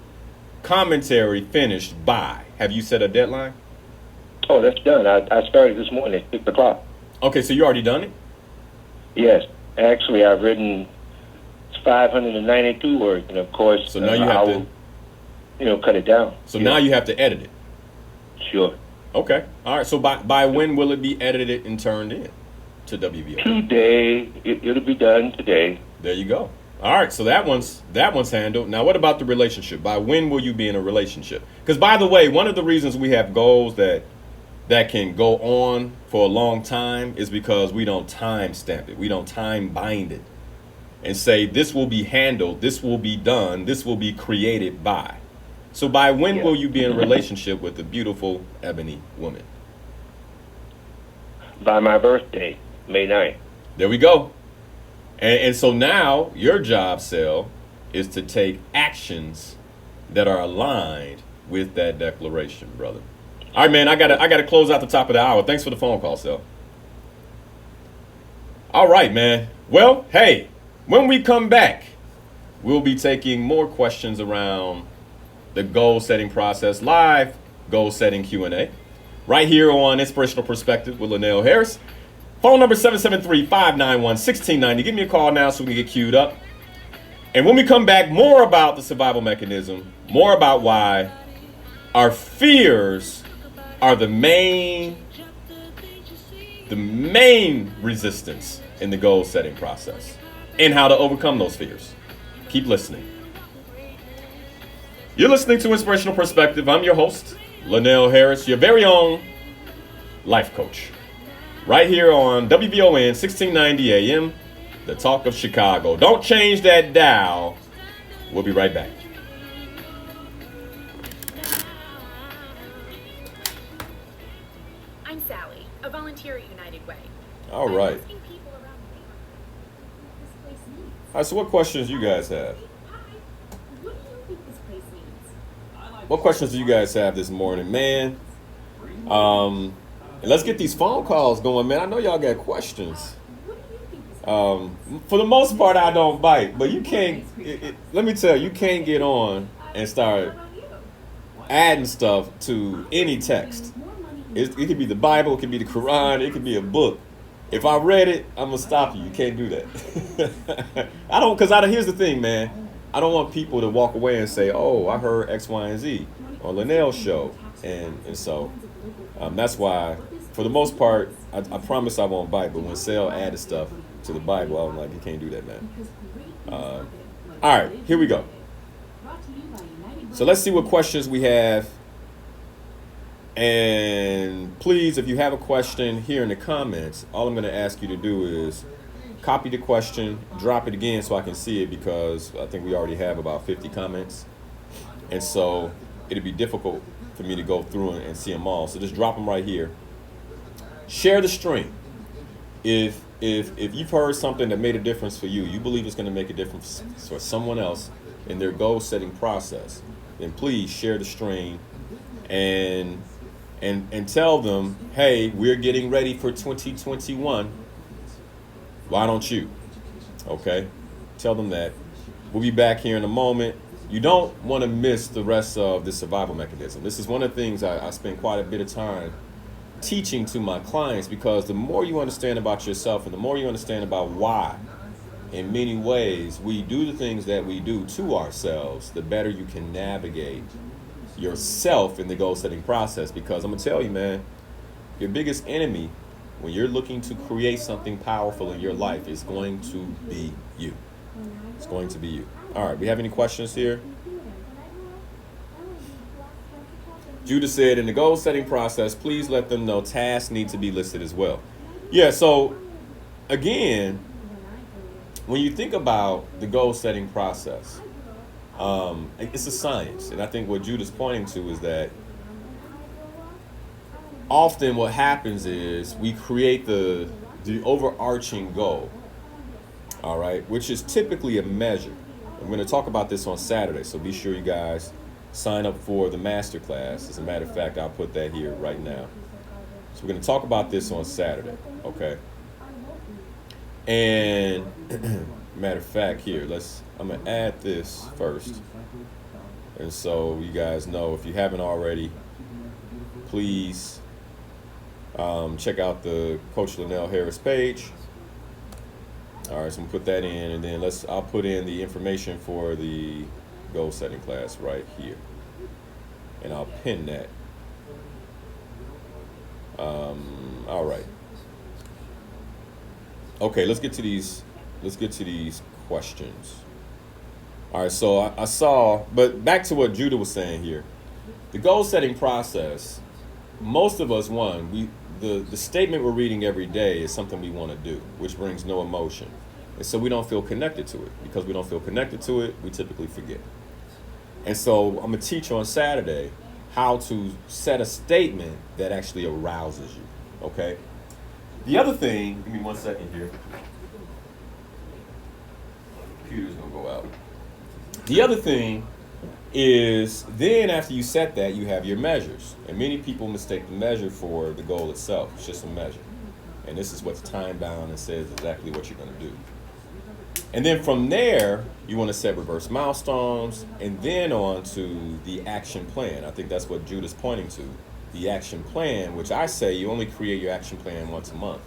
commentary finished by? Have you set a deadline? Oh, that's done. I started this morning at 6 o'clock. Okay, so you already done it? Yes. Actually, I've written 592 words, and of course, so now you have to, cut it down. So now you have to edit it. Sure. Okay. All right. So by when will it be edited and turned in to WVO? Today. It'll be done today. There you go. All right. So that one's handled. Now, what about the relationship? By when will you be in a relationship? Because, by the way, one of the reasons we have goals that can go on for a long time is because we don't time stamp it. We don't time bind it and say this will be handled, this will be done, this will be created by. So by when will you be in a relationship with a beautiful ebony woman? By my birthday, May 9th. There we go. And so now your job, Sel, is to take actions that are aligned with that declaration, brother. All right, man, I gotta close out the top of the hour. Thanks for the phone call, Sel. All right, man. Well, hey, when we come back, we'll be taking more questions around the goal-setting process, live goal-setting Q&A, right here on Inspirational Perspective with Linal Harris. Phone number 773-591-1690. Give me a call now so we can get queued up. And when we come back, more about the survival mechanism, more about why our fears are the main resistance in the goal-setting process and how to overcome those fears. Keep listening. You're listening to Inspirational Perspective. I'm your host, Linal Harris, your very own life coach. Right here on WVON 1690 AM, the talk of Chicago. Don't change that dial. We'll be right back. I'm Sally, a volunteer at United Way. All right. All right, so what questions you guys have? What questions do you guys have this morning, man? And let's get these phone calls going, man. I know y'all got questions. For the most part, I don't bite, but you can't. Let me tell you, you can't get on and start adding stuff to any text. It could be the Bible, it could be the Quran, it could be a book. If I read it, I'm gonna stop you. You can't do that. Here's the thing, man. I don't want people to walk away and say, oh, I heard X, Y, and Z on Linal's show. And so that's why, for the most part, I promise I won't bite. But when Sale added stuff to the Bible, I'm like, you can't do that, man. All right, here we go. So let's see what questions we have. And please, if you have a question here in the comments, all I'm going to ask you to do is copy the question, drop it again so I can see it, because I think we already have about 50 comments. And so it'd be difficult for me to go through and see them all. So just drop them right here. Share the stream. If you've heard something that made a difference for you, you believe it's going to make a difference for someone else in their goal setting process, then please share the stream and tell them, hey, we're getting ready for 2021. Why don't you? Okay? Tell them that. We'll be back here in a moment. You don't want to miss the rest of the survival mechanism. This is one of the things I spend quite a bit of time teaching to my clients, because the more you understand about yourself and the more you understand about why, in many ways, we do the things that we do to ourselves, the better you can navigate yourself in the goal setting process. Because I'm going to tell you, man, your biggest enemy when you're looking to create something powerful in your life is going to be you. It's going to be you. All right, we have any questions here? Judah said, in the goal setting process, please let them know tasks need to be listed as well. Yeah, so again, when you think about the goal setting process, it's a science. And I think what Judah's pointing to is that often what happens is we create the overarching goal, all right, which is typically a measure. I'm going to talk about this on Saturday, so be sure you guys sign up for the masterclass. As a matter of fact, I'll put that here right now. So we're going to talk about this on Saturday, okay? And matter of fact, here, I'm going to add this first. And so you guys know, if you haven't already, please check out the Coach Linal Harris page. All right, so I'm gonna put that in, and then I'll put in the information for the goal setting class right here, and I'll pin that. All right. Okay, let's get to these questions. All right, so I saw, but back to what Judah was saying here, the goal setting process. Most of us, the statement we're reading every day is something we want to do, which brings no emotion. And so we don't feel connected to it. Because we don't feel connected to it, we typically forget. And so I'm going to teach on Saturday how to set a statement that actually arouses you, okay? The other thing, give me 1 second here. Computer's going to go out. The other thing is, then after you set that, you have your measures. And many people mistake the measure for the goal itself. It's just a measure. And this is what's time bound and says exactly what you're going to do. And then from there, you want to set reverse milestones and then on to the action plan. I think that's what Judah's pointing to. The action plan, which I say you only create your action plan once a month.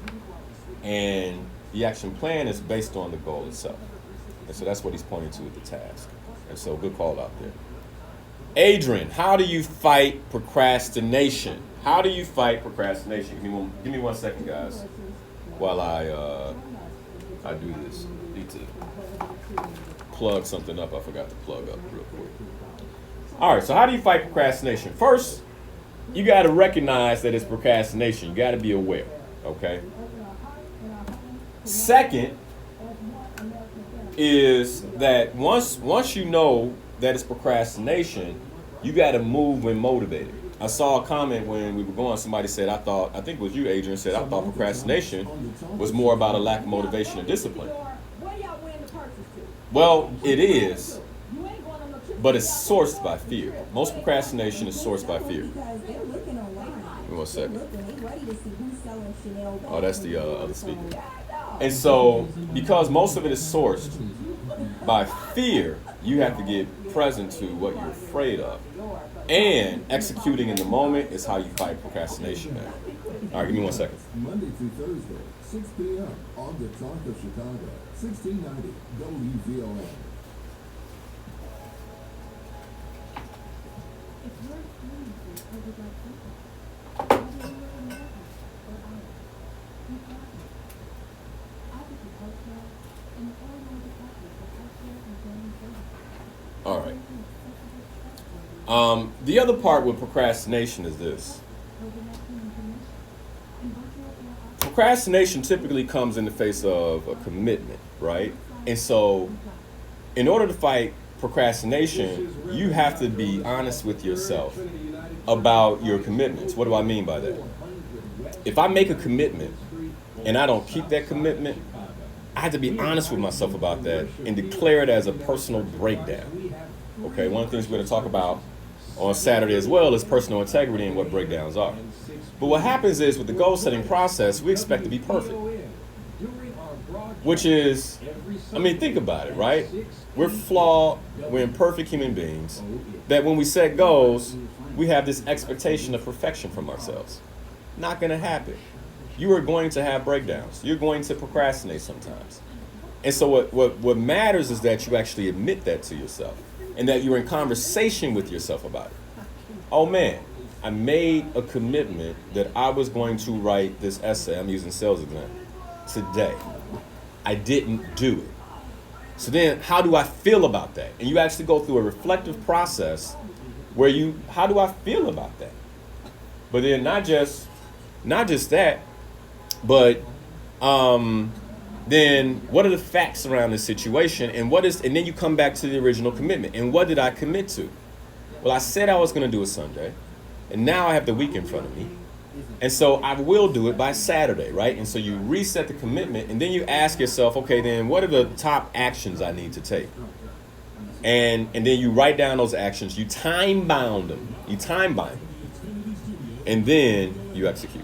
And the action plan is based on the goal itself. And so that's what he's pointing to with the task. And so good call out there. Adrian, how do you fight procrastination? How do you fight procrastination? Give me 1 second, guys, while I do this. I need to plug something up I forgot to plug up real quick. All right, so how do you fight procrastination? First, you got to recognize that it's procrastination. You got to be aware, okay? Second is that once you know that it's procrastination, you got to move when motivated. I saw a comment when we were going, somebody said, I think it was you, Adrian, said, I thought procrastination was more about a lack of motivation and discipline. Well, it is, but it's sourced by fear. Most procrastination is sourced by fear. Give me 1 second. Oh, that's the other speaker. And so, because most of it is sourced by fear, you have to get present to what you're afraid of. And executing in the moment is how you fight procrastination, man. All right, give me 1 second. Monday through Thursday, 6 p.m. on the Talk of Chicago, 1690 WVON. The other part with procrastination is this. Procrastination typically comes in the face of a commitment, right? And so in order to fight procrastination, you have to be honest with yourself about your commitments. What do I mean by that? If I make a commitment and I don't keep that commitment, I have to be honest with myself about that and declare it as a personal breakdown. Okay, one of the things we're going to talk about on Saturday as well is personal integrity and what breakdowns are. But what happens is with the goal setting process, we expect to be perfect. Which is, I mean, think about it, right? We're flawed, we're imperfect human beings, that when we set goals, we have this expectation of perfection from ourselves. Not going to happen. You are going to have breakdowns. You're going to procrastinate sometimes. And so what matters is that you actually admit that to yourself and that you're in conversation with yourself about it. Oh man, I made a commitment that I was going to write this essay. I'm using sales example today. I didn't do it. So then how do I feel about that? And you actually go through a reflective process where how do I feel about that? But then not just that, but then what are the facts around this situation, and then you come back to the original commitment. And what did I commit to? Well, I said I was going to do it Sunday, and now I have the week in front of me. And so I will do it by Saturday, right? And so you reset the commitment, and then you ask yourself, okay, then what are the top actions I need to take? And then you write down those actions, you time bind them, and then you execute.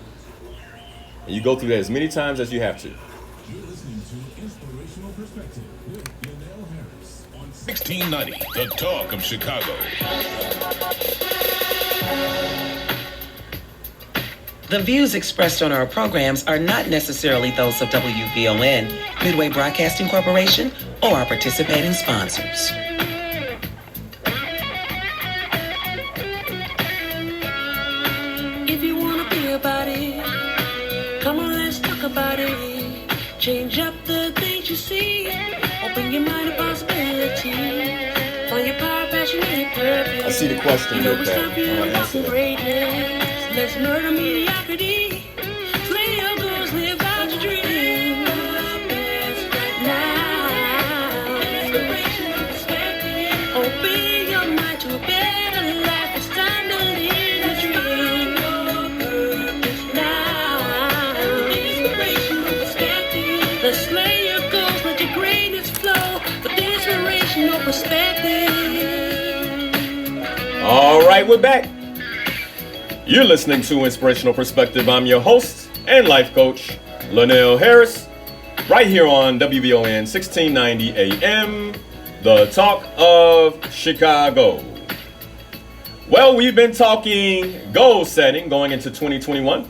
And you go through that as many times as you have to. You're listening to Inspirational Perspective with Linal Harris on 1690, The Talk of Chicago. The views expressed on our programs are not necessarily those of WVON, Midway Broadcasting Corporation, or our participating sponsors. If you wanna be about it, come on, let's talk about it. Change up the things you see. Open your mind to possibility. Find your power, passion, and purpose. I see the question here, it's time for you to walk in greatness. Let's murder mediocrity. Play your goals, live out your dreams. Now, inspirational perspective. Open your mind to a better life. It's time to live your dream. Now, inspirational perspective. Let's slay your goals, let your greatness flow. With inspirational perspective. All right, we're back. You're listening to Inspirational Perspective. I'm your host and life coach, Linal Harris, right here on WVON 1690 AM, The Talk of Chicago. Well, we've been talking goal setting going into 2021.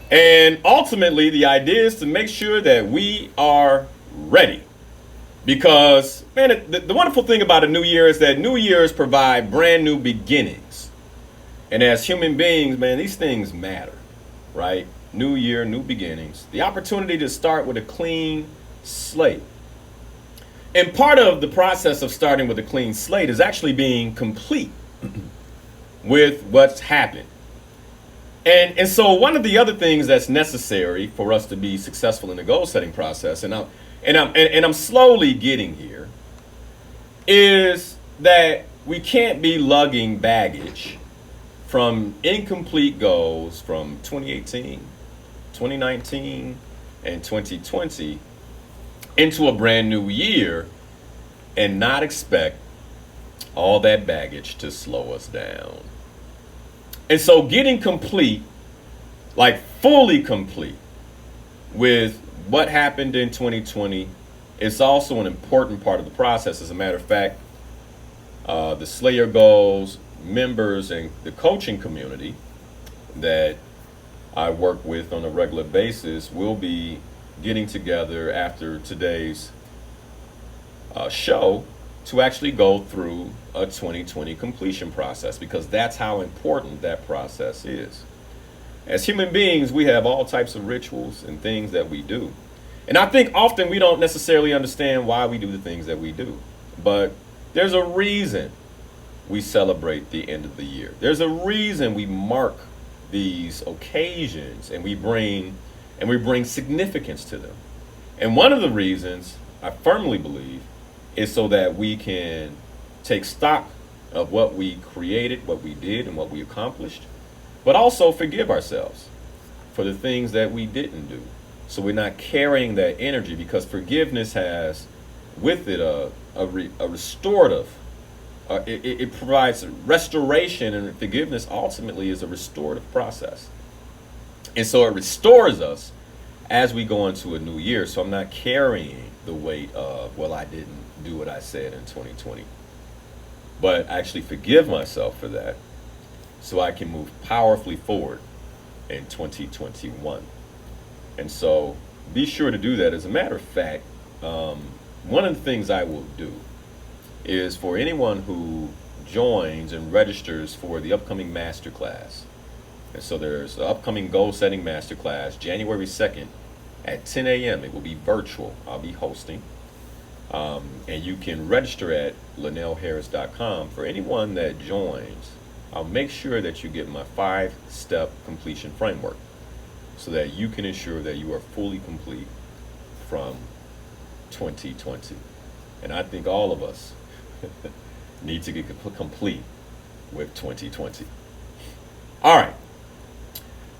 And ultimately, the idea is to make sure that we are ready. Because, man, the wonderful thing about a new year is that new years provide brand new beginnings. And as human beings, man, these things matter, right? New year, new beginnings. The opportunity to start with a clean slate. And part of the process of starting with a clean slate is actually being complete with what's happened. And so one of the other things that's necessary for us to be successful in the goal setting process, and I'm slowly getting here, is that we can't be lugging baggage from incomplete goals from 2018, 2019, and 2020 into a brand new year and not expect all that baggage to slow us down. And so getting complete, like fully complete with what happened in 2020 is also an important part of the process. As a matter of fact, the Slayer Goals members and the coaching community that I work with on a regular basis will be getting together after today's show to actually go through a 2020 completion process, because that's how important that process is. As human beings, we have all types of rituals and things that we do. And I think often we don't necessarily understand why we do the things that we do. But there's a reason we celebrate the end of the year. There's a reason we mark these occasions and we bring significance to them. And one of the reasons, I firmly believe, is so that we can take stock of what we created, what we did, and what we accomplished, but also forgive ourselves for the things that we didn't do. So we're not carrying that energy, because forgiveness has with it a restorative, it provides restoration, and forgiveness ultimately is a restorative process. And so it restores us as we go into a new year. So I'm not carrying the weight of, well, I didn't do what I said in 2020. But actually forgive myself for that so I can move powerfully forward in 2021. And so be sure to do that. As a matter of fact, one of the things I will do is for anyone who joins and registers for the upcoming masterclass. And so there's the upcoming goal setting masterclass, January 2nd at 10 a.m. It will be virtual. I'll be hosting. And you can register at linalharris.com. For anyone that joins, I'll make sure that you get my 5-step completion framework so that you can ensure that you are fully complete from 2020. And I think all of us need to get complete with 2020. All right.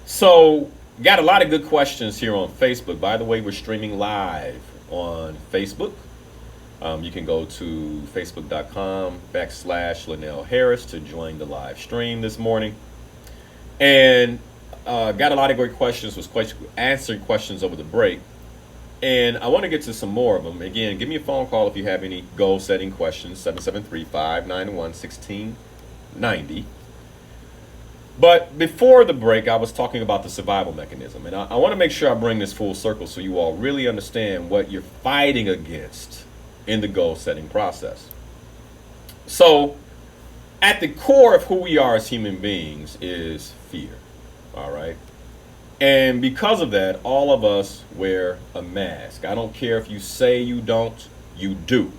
So, got a lot of good questions here on Facebook. By the way, we're streaming live on Facebook. You can go to facebook.com/Linal Harris to join the live stream this morning. And got a lot of great questions, was answering questions over the break. And I want to get to some more of them. Again, give me a phone call if you have any goal setting questions, 773-591-1690. But before the break, I was talking about the survival mechanism. And I want to make sure I bring this full circle so you all really understand what you're fighting against in the goal setting process. So at the core of who we are as human beings is fear. All right. And because of that, all of us wear a mask. I don't care if you say you don't, you do.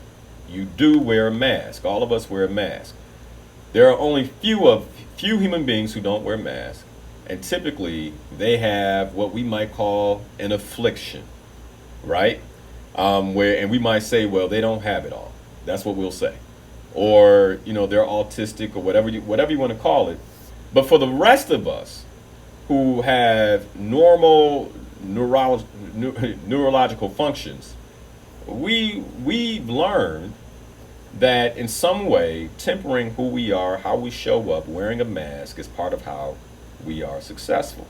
You do wear a mask. All of us wear a mask. There are only few human beings who don't wear masks, and typically they have what we might call an affliction, right? And we might say, well, they don't have it all. That's what we'll say. Or, they're autistic or whatever you want to call it. But for the rest of us who have normal neurological functions, we've learned that in some way, tempering who we are, how we show up, wearing a mask is part of how we are successful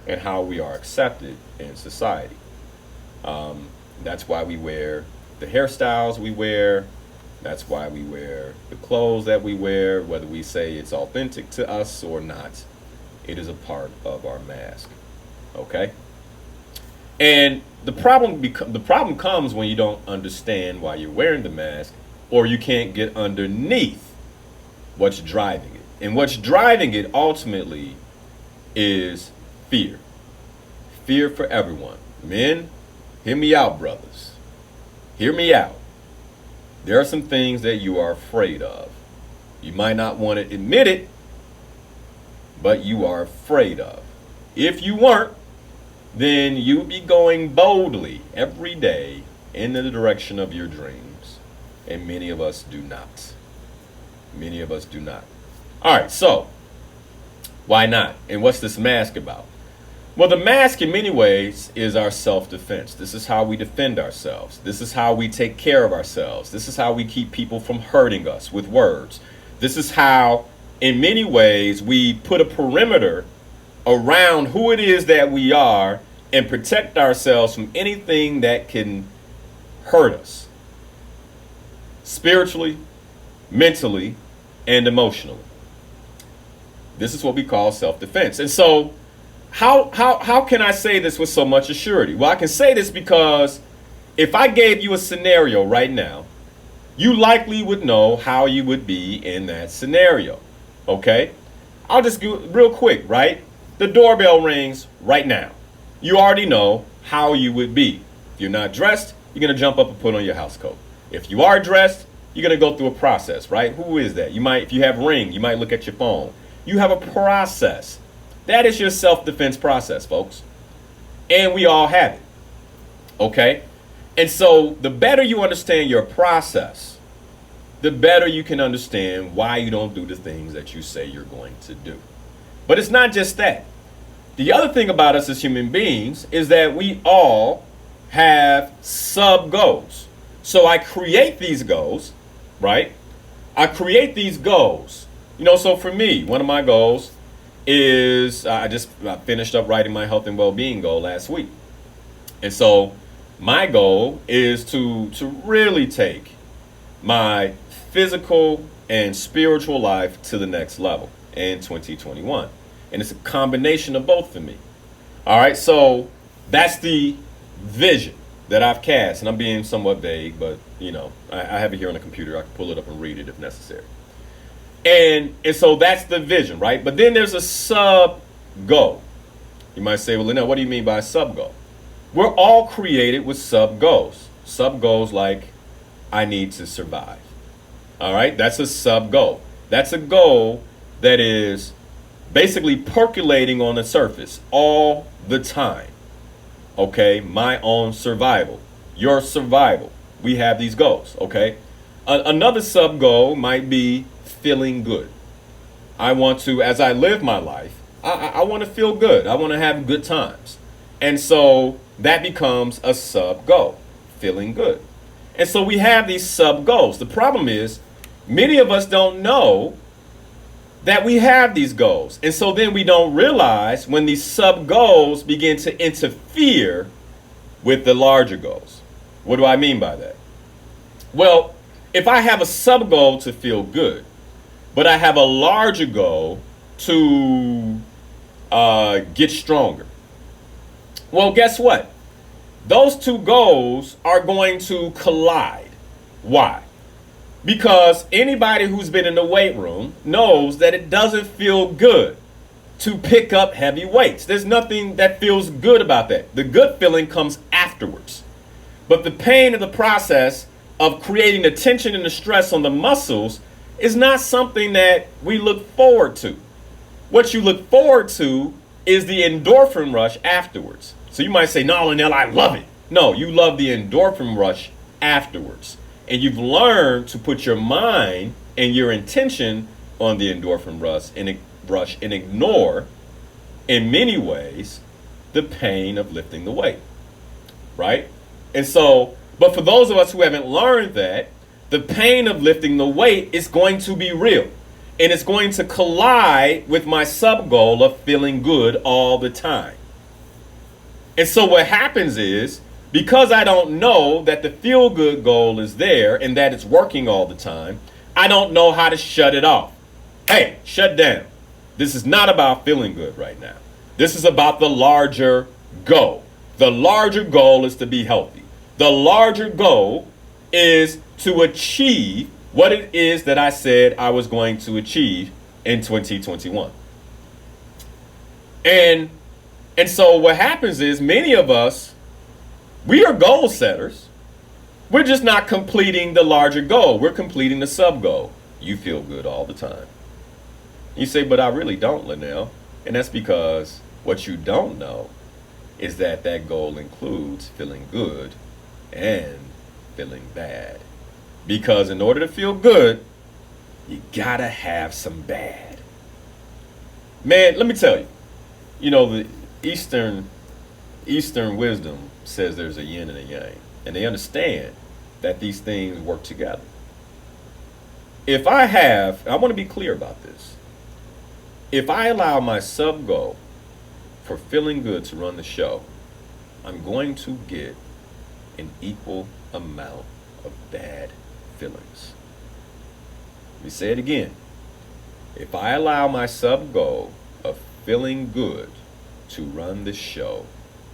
and how we are accepted in society. That's why we wear the hairstyles we wear. That's why we wear the clothes that we wear, whether we say it's authentic to us or not. It is a part of our mask. Okay? And the problem comes when you don't understand why you're wearing the mask, or you can't get underneath what's driving it. And what's driving it ultimately is fear. Fear for everyone. Men, hear me out, brothers. Hear me out. There are some things that you are afraid of. You might not want to admit it, but you are afraid of. If you weren't, then you would be going boldly every day in the direction of your dreams. And many of us do not. Many of us do not. All right, so why not? And what's this mask about? Well, the mask in many ways is our self-defense. This is how we defend ourselves. This is how we take care of ourselves. This is how we keep people from hurting us with words. This is how, in many ways, we put a perimeter around who it is that we are and protect ourselves from anything that can hurt us spiritually, mentally, and emotionally. This is what we call self-defense. And so how can I say this with so much assurity? Well, I can say this because if I gave you a scenario right now, you likely would know how you would be in that scenario. Okay? I'll just go real quick, right? The doorbell rings right now. You already know how you would be. If you're not dressed, you're going to jump up and put on your house coat. If you are dressed, you're going to go through a process, right? Who is that? You might, if you have Ring, you might look at your phone. You have a process. That is your self-defense process, folks. And we all have it. Okay? And so the better you understand your process, the better you can understand why you don't do the things that you say you're going to do. But it's not just that. The other thing about us as human beings is that we all have sub-goals. So I create these goals, right? I create these goals. So for me, one of my goals is I just finished up writing my health and well-being goal last week. And so my goal is to really take my physical and spiritual life to the next level in 2021. And it's a combination of both for me. All right, so that's the vision that I've cast. And I'm being somewhat vague, but, I have it here on the computer. I can pull it up and read it if necessary. And so that's the vision, right? But then there's a sub-goal. You might say, well, Linal, what do you mean by a sub-goal? We're all created with sub-goals. Sub-goals like, I need to survive. All right, that's a sub-goal. That's a goal that is basically percolating on the surface all the time. Okay, my own survival, your survival. We have these goals, okay? Another sub-goal might be feeling good. I want to, as I live my life, I want to feel good. I want to have good times. And so that becomes a sub-goal, feeling good. And so we have these sub-goals. The problem is, many of us don't know that we have these goals. And so then we don't realize when these sub-goals begin to interfere with the larger goals. What do I mean by that? Well, if I have a sub-goal to feel good, but I have a larger goal to get stronger, well, guess what? Those two goals are going to collide. Why? Because anybody who's been in the weight room knows that it doesn't feel good to pick up heavy weights. There's nothing that feels good about that. The good feeling comes afterwards. But the pain of the process of creating the tension and the stress on the muscles is not something that we look forward to. What you look forward to is the endorphin rush afterwards. So you might say, no, Linal, I love it. No, you love the endorphin rush afterwards. And you've learned to put your mind and your intention on the endorphin rush and ignore, in many ways, the pain of lifting the weight, right? And so, but for those of us who haven't learned that, the pain of lifting the weight is going to be real. And it's going to collide with my sub-goal of feeling good all the time. And so what happens is, because I don't know that the feel-good goal is there and that it's working all the time, I don't know how to shut it off. Hey, shut down. This is not about feeling good right now. This is about the larger goal. The larger goal is to be healthy. The larger goal is to achieve what it is that I said I was going to achieve in 2021. And so what happens is many of us, we are goal setters. We're just not completing the larger goal. We're completing the sub-goal. You feel good all the time. You say, but I really don't, Linal. And that's because what you don't know is that that goal includes feeling good and feeling bad. Because in order to feel good, you gotta have some bad. Man, let me tell you, the Eastern wisdom says there's a yin and a yang. And they understand that these things work together. I want to be clear about this. If I allow my sub-goal for feeling good to run the show, I'm going to get an equal amount of bad feelings. Let me say it again. If I allow my sub-goal of feeling good to run the show,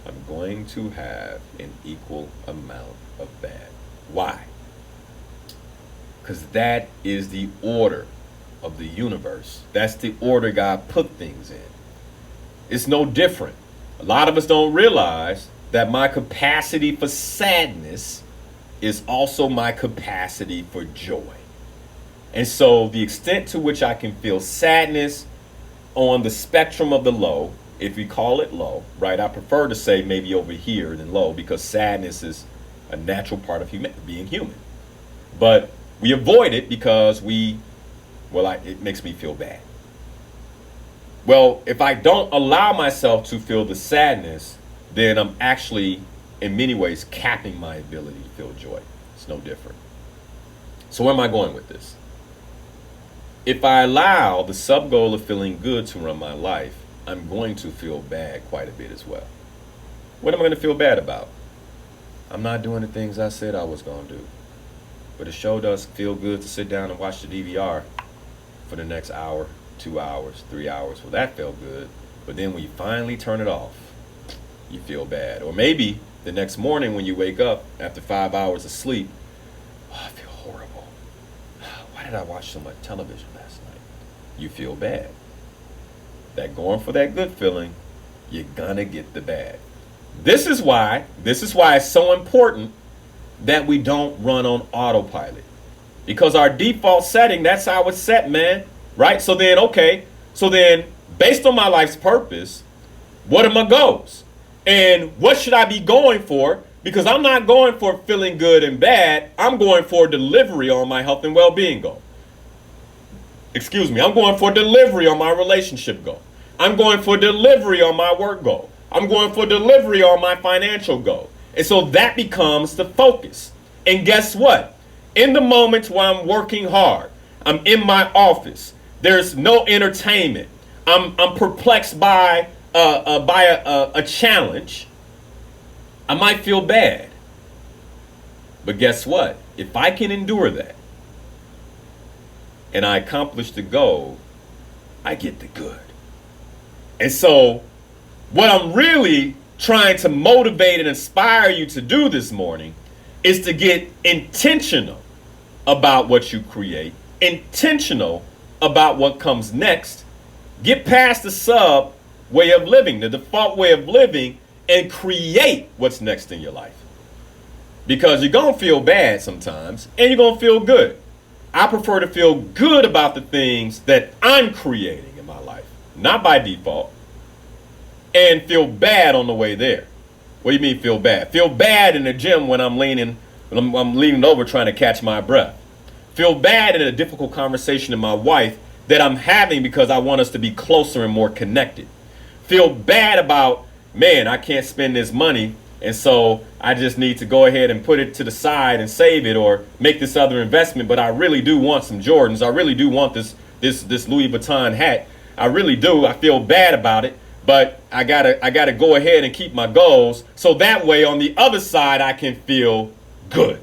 I'm going to have an equal amount of bad. Why? Because that is the order of the universe. That's the order God put things in. It's no different. A lot of us don't realize that my capacity for sadness is also my capacity for joy. And so the extent to which I can feel sadness on the spectrum of the low, if we call it low, right? I prefer to say maybe over here than low, because sadness is a natural part of being human. But we avoid it because it makes me feel bad. Well, if I don't allow myself to feel the sadness, then I'm actually, in many ways, capping my ability to feel joy. It's no different. So where am I going with this? If I allow the sub-goal of feeling good to run my life, I'm going to feel bad quite a bit as well. What am I going to feel bad about? I'm not doing the things I said I was going to do. But it sure does feel good to sit down and watch the DVR for the next hour, 2 hours, 3 hours. Well, that felt good. But then when you finally turn it off, you feel bad. Or maybe the next morning when you wake up after 5 hours of sleep, I feel horrible. Why did I watch so much television last night? You feel bad. That going for that good feeling, you're gonna get the bad. This is why it's so important that we don't run on autopilot. Because our default setting, that's how it's set, man. Right? So then, based on my life's purpose, what are my goals? And what should I be going for? Because I'm not going for feeling good and bad. I'm going for delivery on my health and well-being goal. I'm going for delivery on my relationship goal. I'm going for delivery on my work goal. I'm going for delivery on my financial goal. And so that becomes the focus. And guess what? In the moments where I'm working hard, I'm in my office, there's no entertainment, I'm perplexed by a challenge, I might feel bad. But guess what? If I can endure that and I accomplish the goal, I get the good. And so what I'm really trying to motivate and inspire you to do this morning is to get intentional about what you create, intentional about what comes next, get past the sub way of living, the default way of living, and create what's next in your life. Because you're going to feel bad sometimes, and you're going to feel good. I prefer to feel good about the things that I'm creating in my life, not by default, and feel bad on the way there. What do you mean feel bad? Feel bad in the gym when I'm leaning over trying to catch my breath. Feel bad in a difficult conversation with my wife that I'm having because I want us to be closer and more connected. Feel bad about, man, I can't spend this money, and so I just need to go ahead and put it to the side and save it or make this other investment, but I really do want some Jordans. I really do want this Louis Vuitton hat. I really do. I feel bad about it, but I gotta go ahead and keep my goals so that way on the other side I can feel good.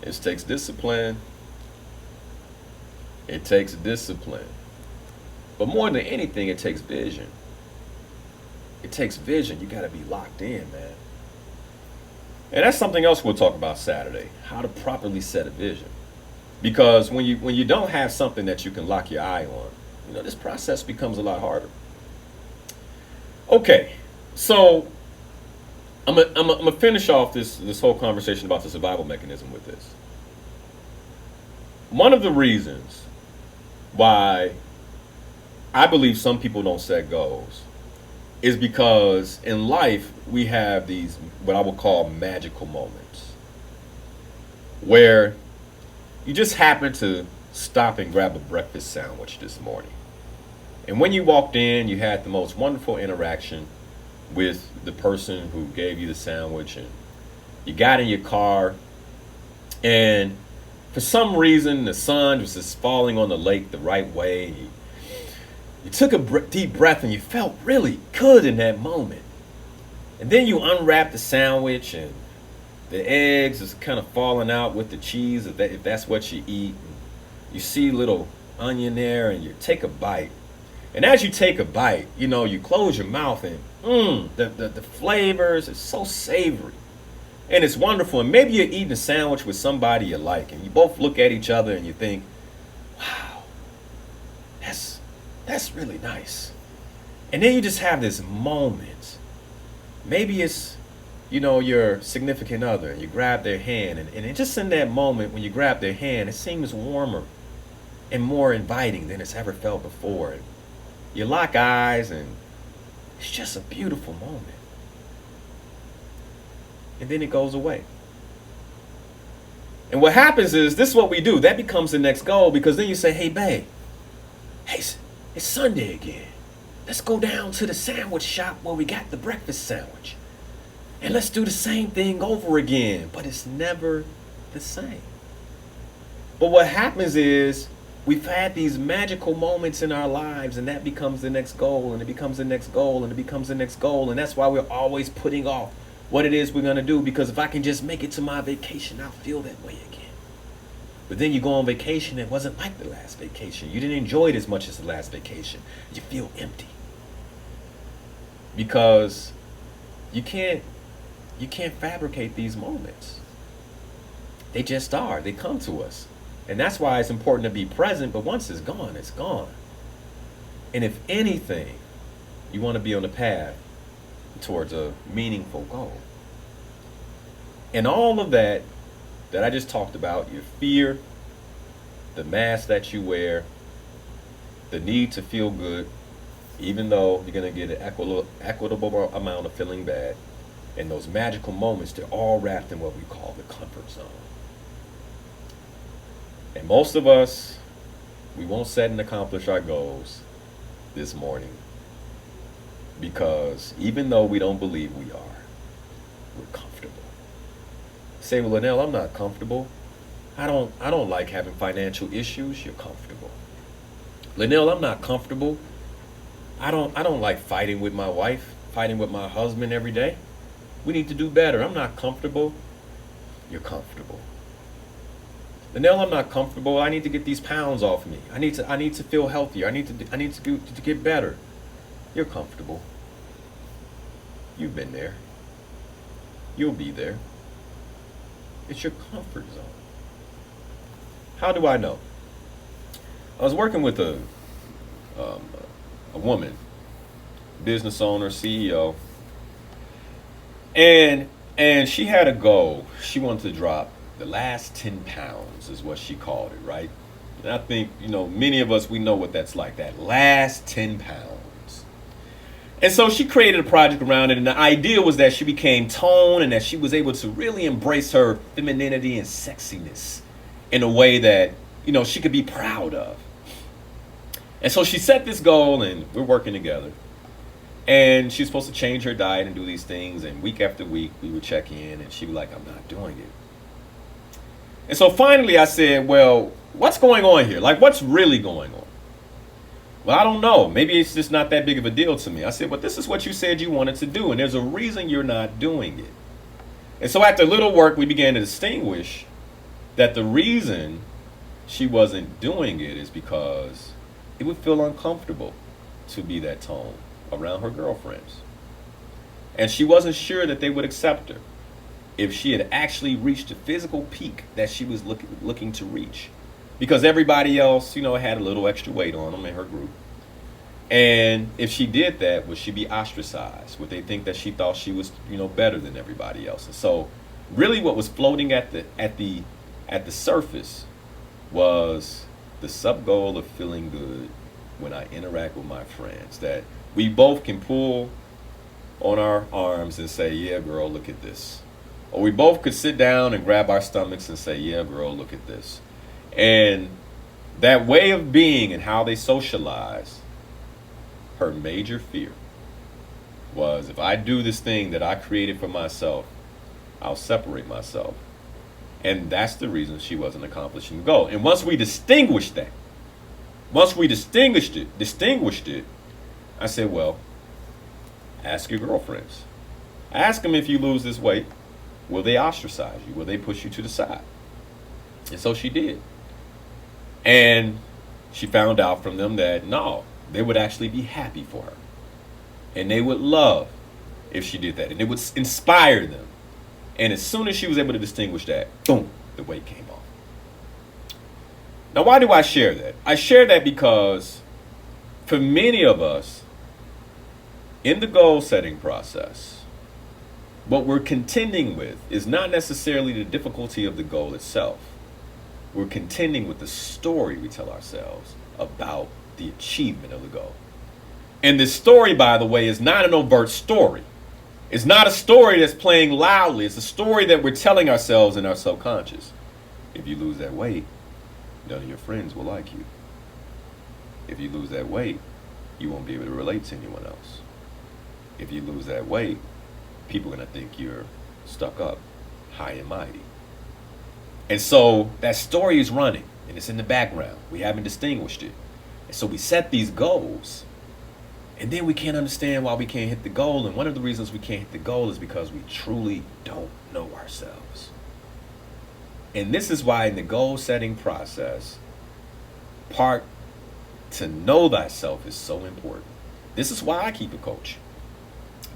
It takes discipline. It takes discipline. But more than anything, it takes vision. It takes vision. You got to be locked in, man. And that's something else we'll talk about Saturday, how to properly set a vision. Because when you don't have something that you can lock your eye on, this process becomes a lot harder. Okay, so I'm gonna finish off this whole conversation about the survival mechanism with this. One of the reasons why I believe some people don't set goals is because in life we have these what I would call magical moments where you just happen to stop and grab a breakfast sandwich this morning. And when you walked in, you had the most wonderful interaction with the person who gave you the sandwich, and you got in your car, and for some reason the sun was just falling on the lake the right way, and you took a deep breath and you felt really good in that moment. And then you unwrap the sandwich and the eggs is kind of falling out with the cheese, if that's what you eat. You see little onion there and you take a bite. And as you take a bite, you close your mouth and the flavors, it's so savory. And it's wonderful. And maybe you're eating a sandwich with somebody you like and you both look at each other and you think, wow, that's really nice. And then you just have this moment. Maybe it's your significant other, and you grab their hand, and just in that moment when you grab their hand, it seems warmer and more inviting than it's ever felt before. And you lock eyes, and it's just a beautiful moment. And then it goes away. And what happens is, this is what we do. That becomes the next goal, because then you say, hey, babe, hey, it's Sunday again. Let's go down to the sandwich shop where we got the breakfast sandwich. And let's do the same thing over again. But it's never the same. But what happens is, we've had these magical moments in our lives, and that becomes the next goal, and it becomes the next goal, and it becomes the next goal. And that's why we're always putting off what it is we're going to do, because if I can just make it to my vacation, I'll feel that way again. But then you go on vacation, it wasn't like the last vacation. You didn't enjoy it as much as the last vacation. You feel empty. Because you can't fabricate these moments. They just are. They come to us. And that's why it's important to be present, but once it's gone, it's gone. And if anything, you want to be on the path towards a meaningful goal. And all of that I just talked about, your fear, the mask that you wear, the need to feel good, even though you're going to get an equitable amount of feeling bad, and those magical moments, they're all wrapped in what we call the comfort zone. And most of us, we won't set and accomplish our goals this morning, because even though we don't believe we are, we're comfortable. Say, well, Linal, I'm not comfortable. I don't like having financial issues. You're comfortable. Linal, I'm not comfortable. I don't like fighting with my wife, fighting with my husband every day. We need to do better. I'm not comfortable. You're comfortable. Linal, I'm not comfortable. I need to get these pounds off me. I need to feel healthier. I need to get better. You're comfortable. You've been there. You'll be there. It's your comfort zone. How do I know? I was working with a woman, business owner, CEO, and she had a goal. She wanted to drop the last 10 pounds is what she called it, right? And I think, many of us, we know what that's like, that last 10 pounds. And so she created a project around it, and the idea was that she became toned and that she was able to really embrace her femininity and sexiness in a way that, she could be proud of. And so she set this goal, and we're working together. And she's supposed to change her diet and do these things, and week after week we would check in, and she'd be like, I'm not doing it. And so finally I said, well, what's going on here? Like, what's really going on? Well, I don't know. Maybe it's just not that big of a deal to me. I said, well, this is what you said you wanted to do, and there's a reason you're not doing it. And so after a little work, we began to distinguish that the reason she wasn't doing it is because it would feel uncomfortable to be that tone around her girlfriends. And she wasn't sure that they would accept her if she had actually reached the physical peak that she was looking to reach. Because everybody else, had a little extra weight on them in her group. And if she did that, would she be ostracized? Would they think that she thought she was, better than everybody else? And so really what was floating at the surface was the sub goal of feeling good when I interact with my friends, that we both can pull on our arms and say, yeah, girl, look at this. Or we both could sit down and grab our stomachs and say, yeah, girl, look at this. And that way of being and how they socialize, her major fear was, if I do this thing that I created for myself, I'll separate myself. And that's the reason she wasn't accomplishing the goal. And once we distinguished that, distinguished it, I said, well, ask your girlfriends. Ask them, if you lose this weight, will they ostracize you? Will they push you to the side? And so she did. And she found out from them that no, they would actually be happy for her. And they would love if she did that. And it would inspire them. And as soon as she was able to distinguish that, boom, the weight came off. Now, why do I share that? I share that because for many of us, in the goal setting process, what we're contending with is not necessarily the difficulty of the goal itself. We're contending with the story we tell ourselves about the achievement of the goal. And this story, by the way, is not an overt story. It's not a story that's playing loudly. It's a story that we're telling ourselves in our subconscious. If you lose that weight, none of your friends will like you. If you lose that weight, you won't be able to relate to anyone else. If you lose that weight, people are going to think you're stuck up, high and mighty. And so that story is running, and it's in the background. We haven't distinguished it. And so we set these goals, and then we can't understand why we can't hit the goal. And one of the reasons we can't hit the goal is because we truly don't know ourselves. And this is why in the goal setting process, part to know thyself is so important. This is why I keep a coach.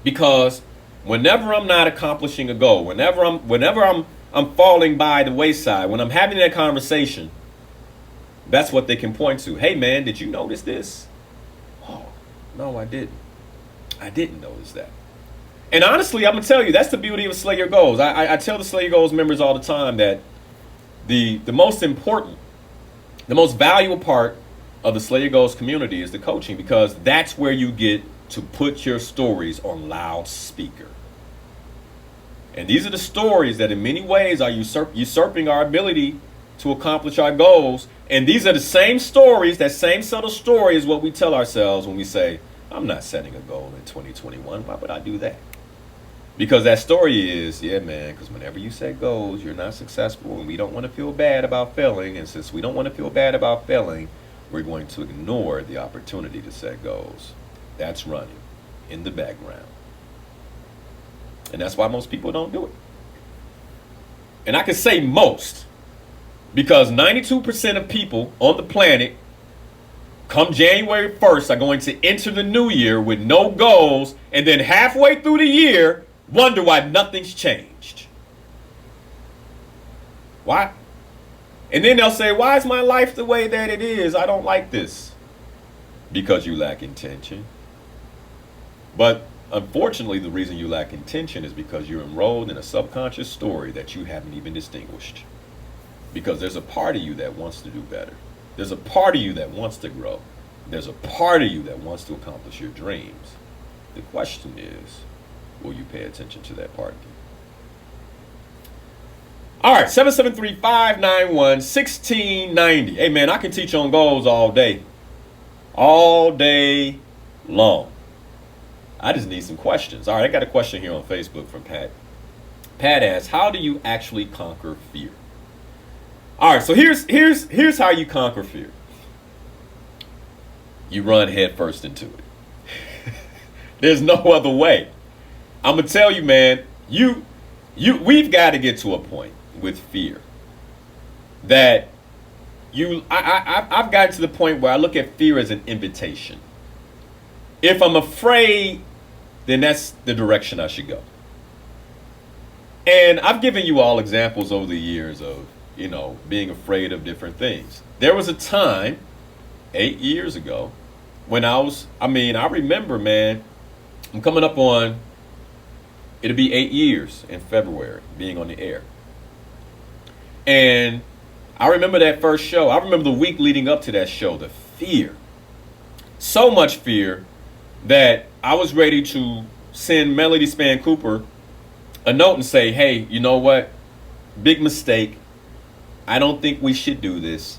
Because whenever I'm not accomplishing a goal, whenever I'm falling by the wayside, when I'm having that conversation, that's what they can point to. Hey man, did you notice this? Oh, no, I didn't. I didn't notice that. And honestly, I'm gonna tell you, that's the beauty of Slay Your Goals. I tell the Slay Your Goals members all the time that the most important, the most valuable part of the Slay Your Goals community is the coaching, because that's where you get to put your stories on loudspeaker. And these are the stories that in many ways are usurping our ability to accomplish our goals. And these are the same stories, that same subtle story is what we tell ourselves when we say, I'm not setting a goal in 2021. Why would I do that? Because that story is, yeah, man, because whenever you set goals, you're not successful, and we don't want to feel bad about failing. And since we don't want to feel bad about failing, we're going to ignore the opportunity to set goals. That's running in the background. And that's why most people don't do it. And I can say most, because 92% of people on the planet come January 1st are going to enter the new year with no goals, and then halfway through the year wonder why nothing's changed. Why? And then they'll say, why is my life the way that it is? I don't like this. Because you lack intention. But unfortunately, the reason you lack intention is because you're enrolled in a subconscious story that you haven't even distinguished. Because there's a part of you that wants to do better. There's a part of you that wants to grow. There's a part of you that wants to accomplish your dreams. The question is, will you pay attention to that part of you? All right, 773-591-1690. Hey, man, I can teach on goals all day. All day long. I just need some questions. All right, I got a question here on Facebook from Pat. Pat asks, how do you actually conquer fear? All right, so here's how you conquer fear. You run headfirst into it. There's no other way. I'm gonna tell you, man, we've got to get to a point with fear that I've gotten to the point where I look at fear as an invitation. If I'm afraid, then that's the direction I should go. And I've given you all examples over the years of, being afraid of different things. There was a time 8 years ago when I remember, man, I'm coming up on, it'll be 8 years in February being on the air. And I remember that first show. I remember the week leading up to that show, the fear. So much fear that I was ready to send Melody Span Cooper a note and say, hey, you know what? Big mistake. I don't think we should do this.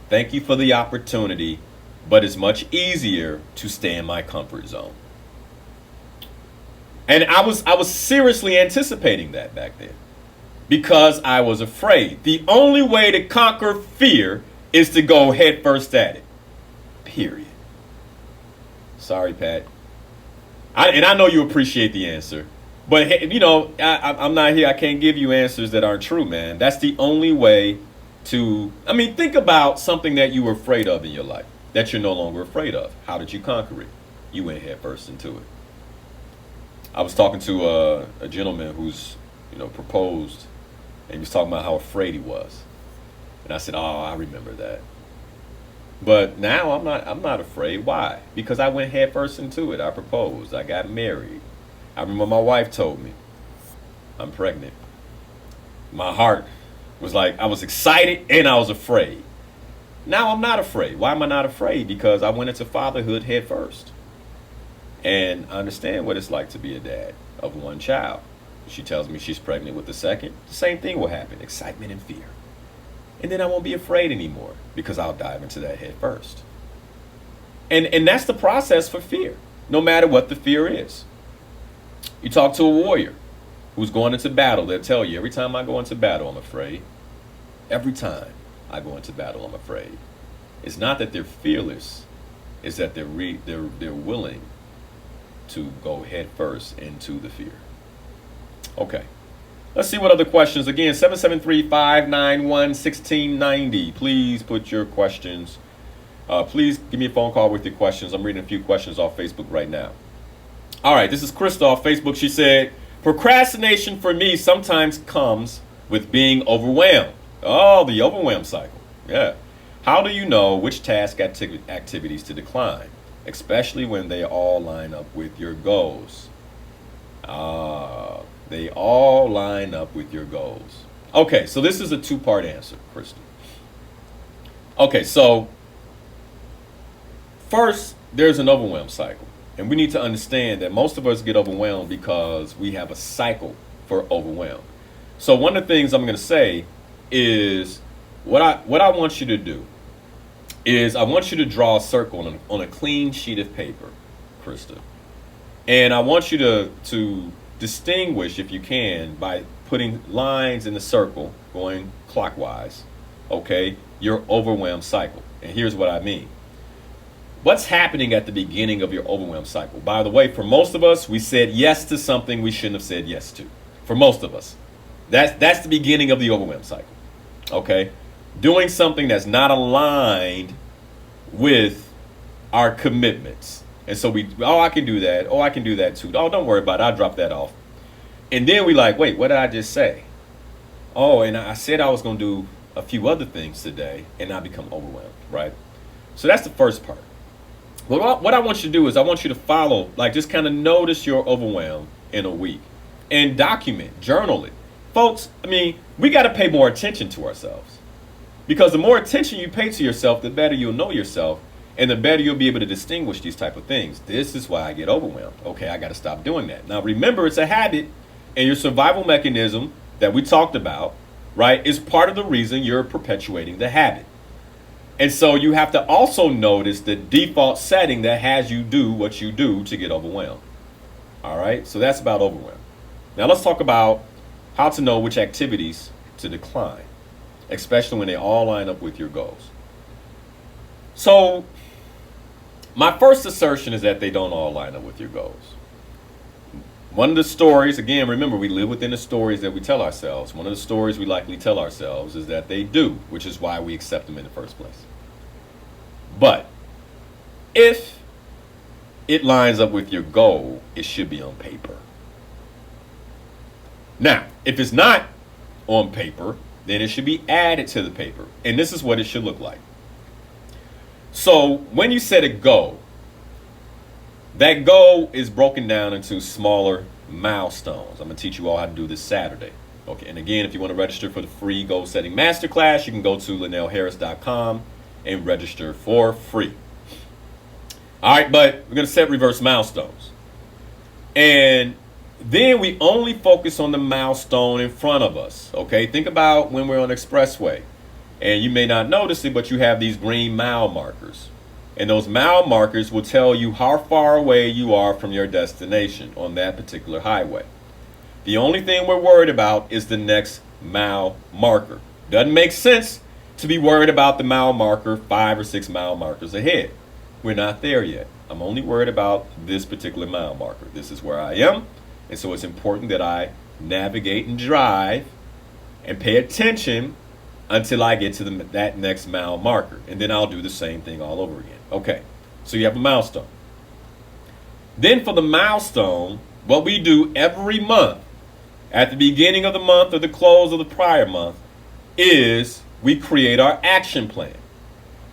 Thank you for the opportunity, but it's much easier to stay in my comfort zone. And I was seriously anticipating that back then because I was afraid. The only way to conquer fear is to go head first at it. Period. Sorry, Pat. I know you appreciate the answer, but I'm not here. I can't give you answers that aren't true, man. That's the only way to, think about something that you were afraid of in your life that you're no longer afraid of. How did you conquer it? You went head first into it. I was talking to a gentleman who's, proposed, and he was talking about how afraid he was. And I said, oh, I remember that. But now I'm not afraid. Why? Because I went head first into it. I proposed. I got married. I remember my wife told me, I'm pregnant. My heart was like, I was excited and I was afraid. Now I'm not afraid. Why am I not afraid? Because I went into fatherhood head first. And I understand what it's like to be a dad of one child. She tells me she's pregnant with the second. The same thing will happen. Excitement and fear. And then I won't be afraid anymore because I'll dive into that head first. And that's the process for fear, no matter what the fear is. You talk to a warrior who's going into battle. They'll tell you, every time I go into battle, I'm afraid. Every time I go into battle, I'm afraid. It's not that they're fearless. It's that they're willing to go head first into the fear. Okay. Let's see what other questions. Again, 773-591-1690. Please put your questions. Please give me a phone call with your questions. I'm reading a few questions off Facebook right now. All right, this is Krista off Facebook. She said, procrastination for me sometimes comes with being overwhelmed. Oh, the overwhelm cycle. Yeah. How do you know which task activities to decline, especially when they all line up with your goals? They all line up with your goals. Okay, so this is a two-part answer, Krista. Okay, so first, there's an overwhelm cycle. And we need to understand that most of us get overwhelmed because we have a cycle for overwhelm. So one of the things I'm going to say is what I want you to do is I want you to draw a circle on a clean sheet of paper, Krista. And I want you to distinguish, if you can, by putting lines in the circle going clockwise, okay, your overwhelm cycle. And here's what I mean. What's happening at the beginning of your overwhelm cycle? By the way, for most of us, we said yes to something we shouldn't have said yes to. For most of us. That's the beginning of the overwhelm cycle. Okay? Doing something that's not aligned with our commitments. And so I can do that. Oh, I can do that too. Oh, don't worry about it. I'll drop that off. And then we like, wait, what did I just say? Oh, and I said I was going to do a few other things today, and I become overwhelmed, right? So that's the first part. What I want you to do is I want you to follow, like just kind of notice your overwhelm in a week and document, journal it. Folks, I mean, we got to pay more attention to ourselves, because the more attention you pay to yourself, the better you'll know yourself, and the better you'll be able to distinguish these type of things. This is why I get overwhelmed. Okay, I got to stop doing that. Now, remember, it's a habit, and your survival mechanism that we talked about, right, is part of the reason you're perpetuating the habit. And so you have to also notice the default setting that has you do what you do to get overwhelmed. All right, so that's about overwhelm. Now let's talk about how to know which activities to decline, especially when they all line up with your goals. So my first assertion is that they don't all line up with your goals. One of the stories, again, remember, we live within the stories that we tell ourselves. One of the stories we likely tell ourselves is that they do, which is why we accept them in the first place. But if it lines up with your goal, it should be on paper. Now, if it's not on paper, then it should be added to the paper. And this is what it should look like. So when you set a goal, that goal is broken down into smaller milestones. I'm going to teach you all how to do this Saturday. Okay, and again, if you want to register for the free goal setting masterclass, you can go to linalharris.com and register for free. All right, but we're going to set reverse milestones. And then we only focus on the milestone in front of us. Okay, think about when we're on the expressway. And you may not notice it, but you have these green mile markers. And those mile markers will tell you how far away you are from your destination on that particular highway. The only thing we're worried about is the next mile marker. Doesn't make sense to be worried about the mile marker 5 or 6 mile markers ahead. We're not there yet. I'm only worried about this particular mile marker. This is where I am. And so it's important that I navigate and drive and pay attention until I get to that next mile marker. And then I'll do the same thing all over again. Okay, so you have a milestone. Then for the milestone, what we do every month, at the beginning of the month or the close of the prior month, is we create our action plan.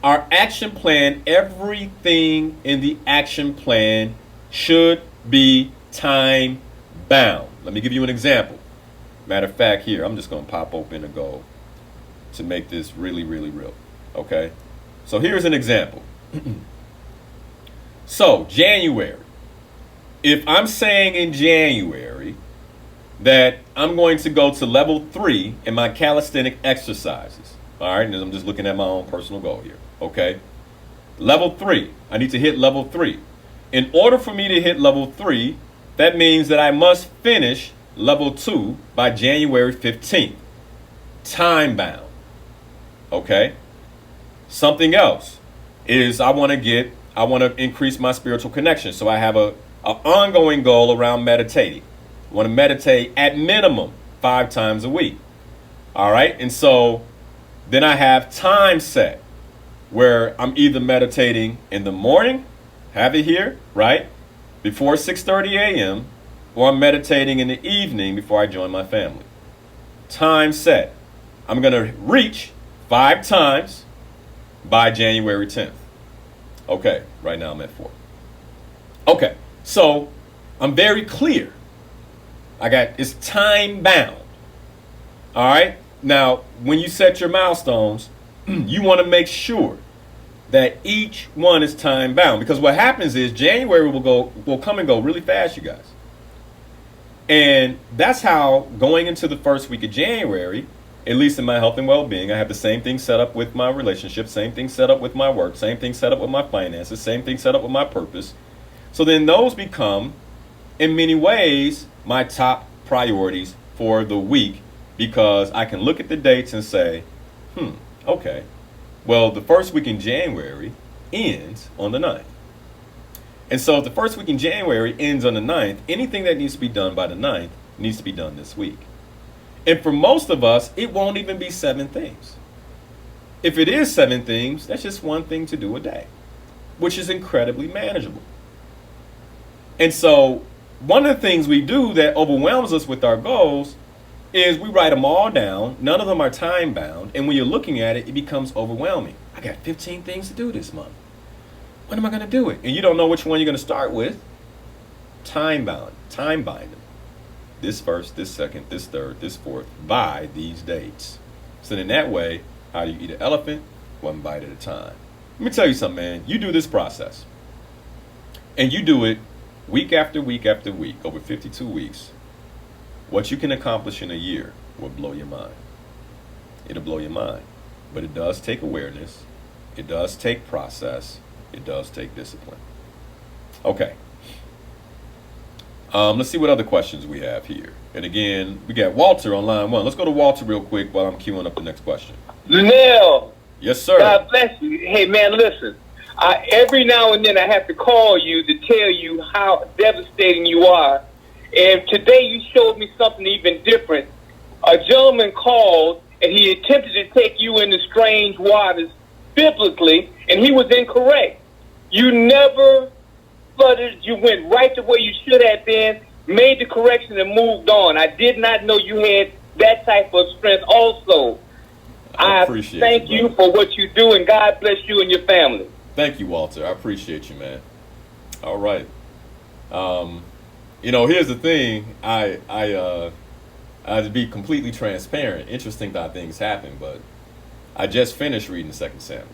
Our action plan, everything in the action plan should be time bound. Let me give you an example. Matter of fact, here, I'm just going to pop open a goal to make this really, really real. Okay? So here's an example. So, January. If I'm saying in January that I'm going to go to level 3 in my calisthenic exercises. All right? And I'm just looking at my own personal goal here. Okay? Level 3. I need to hit level 3. In order for me to hit level 3, that means that I must finish level 2 by January 15th. Time bound. Okay? Something else is I want to increase my spiritual connection. So I have an ongoing goal around meditating. I want to meditate at minimum 5 times a week. All right? And so then I have time set where I'm either meditating in the morning, have it here, right? Before 6:30 a.m., or I'm meditating in the evening before I join my family. Time set. I'm going to reach 5 times by January 10th. Okay, right now I'm at 4. Okay, so I'm very clear. It's time bound. All right? Now, when you set your milestones, you want to make sure that each one is time bound, because what happens is January will come and go really fast, you guys. And that's how going into the first week of January, at least in my health and well-being, I have the same thing set up with my relationship, same thing set up with my work, same thing set up with my finances, same thing set up with my purpose. So then those become, in many ways, my top priorities for the week, because I can look at the dates and say, okay, well, the first week in January ends on the 9th. And so if the first week in January ends on the 9th, anything that needs to be done by the 9th needs to be done this week. And for most of us, it won't even be 7 things. If it is 7 things, that's just one thing to do a day, which is incredibly manageable. And so one of the things we do that overwhelms us with our goals is we write them all down. None of them are time bound. And when you're looking at it, it becomes overwhelming. I got 15 things to do this month. When am I going to do it? And you don't know which one you're going to start with. Time bind them. This first, this second, this third, this fourth, by these dates. So in that way, how do you eat an elephant? One bite at a time. Let me tell you something, man. You do this process, and you do it week after week after week, over 52 weeks. What you can accomplish in a year will blow your mind. It'll blow your mind. But it does take awareness. It does take process. It does take discipline. Okay. Let's see what other questions we have here. And again, we got Walter on line 1. Let's go to Walter real quick while I'm queuing up the next question. Linal. Yes, sir. God bless you. Hey, man, listen. Every now and then I have to call you to tell you how devastating you are. And today you showed me something even different. A gentleman called, and he attempted to take you into strange waters biblically, and he was incorrect. You never fluttered. You went right to where you should have been, made the correction, and moved on. I did not know you had that type of strength also. I thank you for what you do, and God bless you and your family. Thank you, Walter. I appreciate you, man. All right. Here's the thing. I to be completely transparent, interesting that things happen, but I just finished reading 2 Samuel.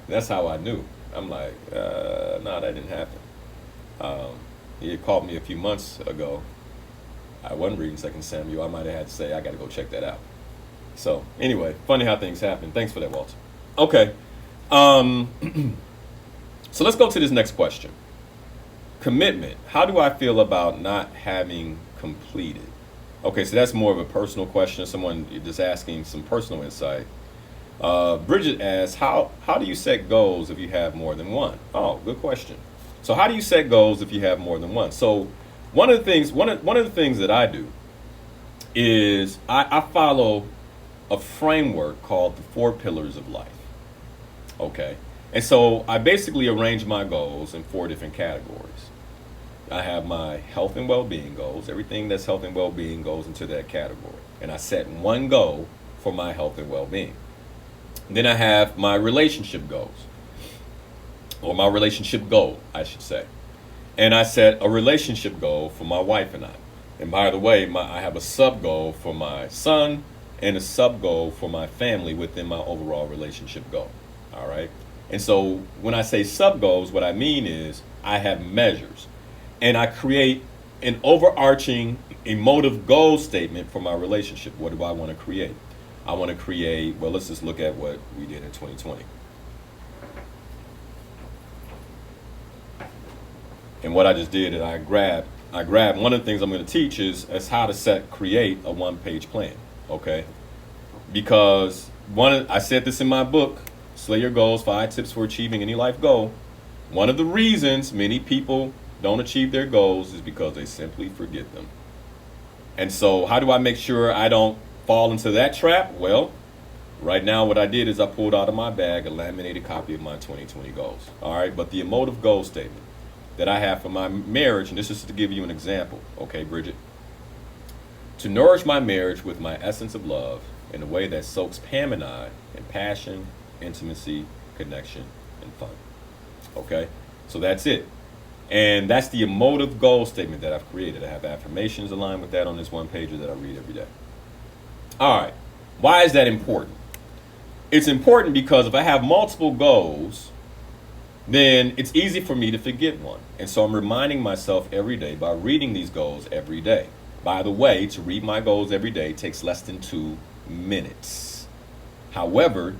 That's how I knew. I'm like, no, that didn't happen. He had called me a few months ago. I wasn't reading 2 Samuel. I might have had to say, I got to go check that out. So anyway, funny how things happen. Thanks for that, Walter. Okay. So let's go to this next question. Commitment. How do I feel about not having completed? Okay, so that's more of a personal question. Someone just asking some personal insight. Bridget asks, how do you set goals if you have more than one? Oh, good question. So how do you set goals if you have more than one? So one of the things that I do is I follow a framework called the 4 pillars of life. Okay. And so I basically arrange my goals in 4 different categories. I have my health and well-being goals. Everything that's health and well-being goes into that category. And I set one goal for my health and well-being. Then I have my relationship goals, or my relationship goal, I should say. And I set a relationship goal for my wife and I. And by the way, I have a sub goal for my son and a sub goal for my family within my overall relationship goal. All right. And so when I say sub goals, what I mean is I have measures and I create an overarching emotive goal statement for my relationship. What do I want to create? I want to create, well, let's just look at what we did in 2020. And what I just did is I grabbed one of the things I'm going to teach is how to create a one-page plan, okay? Because I said this in my book, Slay Your Goals, 5 Tips for Achieving Any Life Goal. One of the reasons many people don't achieve their goals is because they simply forget them. And so how do I make sure I don't fall into that trap? Well, right now what I did is I pulled out of my bag a laminated copy of my 2020 goals. All right, but the emotive goal statement that I have for my marriage, and this is to give you an example, okay, Bridget? To nourish my marriage with my essence of love in a way that soaks Pam and I in passion, intimacy, connection, and fun. Okay, so that's it. And that's the emotive goal statement that I've created. I have affirmations aligned with that on this one page that I read every day. All right, why is that important? It's important because if I have multiple goals, then it's easy for me to forget one. And so I'm reminding myself every day by reading these goals every day. By the way, to read my goals every day takes less than 2 minutes. However,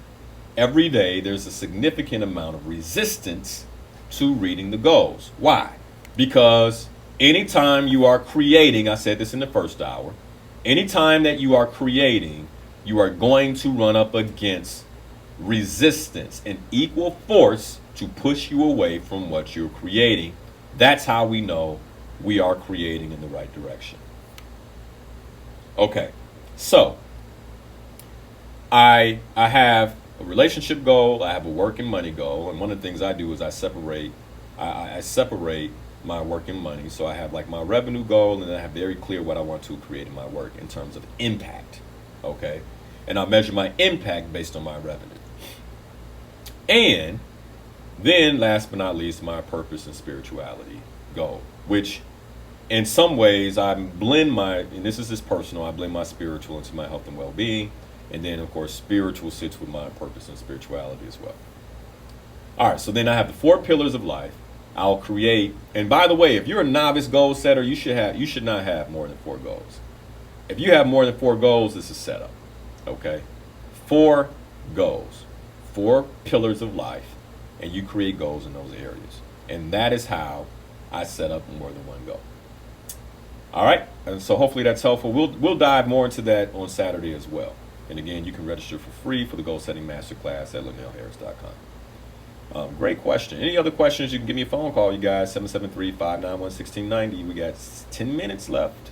every day there's a significant amount of resistance to reading the goals. Why? Because anytime you are creating, I said this in the first hour, anytime that you are creating, you are going to run up against resistance, an equal force to push you away from what you're creating. That's how we know we are creating in the right direction. Okay, so I have a relationship goal, I have a work and money goal, and one of the things I do is I separate my work and money. So I have like my revenue goal, and then I have very clear what I want to create in my work in terms of impact. Okay, and I measure my impact based on my revenue. And then last but not least, my purpose and spirituality goal, which in some ways I blend and this is just personal, I blend my spiritual into my health and well-being. And then of course, spiritual sits with my purpose and spirituality as well. All right, so then I have the 4 pillars of life. I'll create, and by the way, if you're a novice goal setter, you should not have more than 4 goals. If you have more than 4 goals, this is setup. Okay? 4 goals, 4 pillars of life, and you create goals in those areas. And that is how I set up more than one goal. All right, and so hopefully that's helpful. We'll dive more into that on Saturday as well. And again, you can register for free for the Goal Setting Masterclass at linalharris.com. Great question. Any other questions, you can give me a phone call, you guys, 773-591-1690. We got 10 minutes left.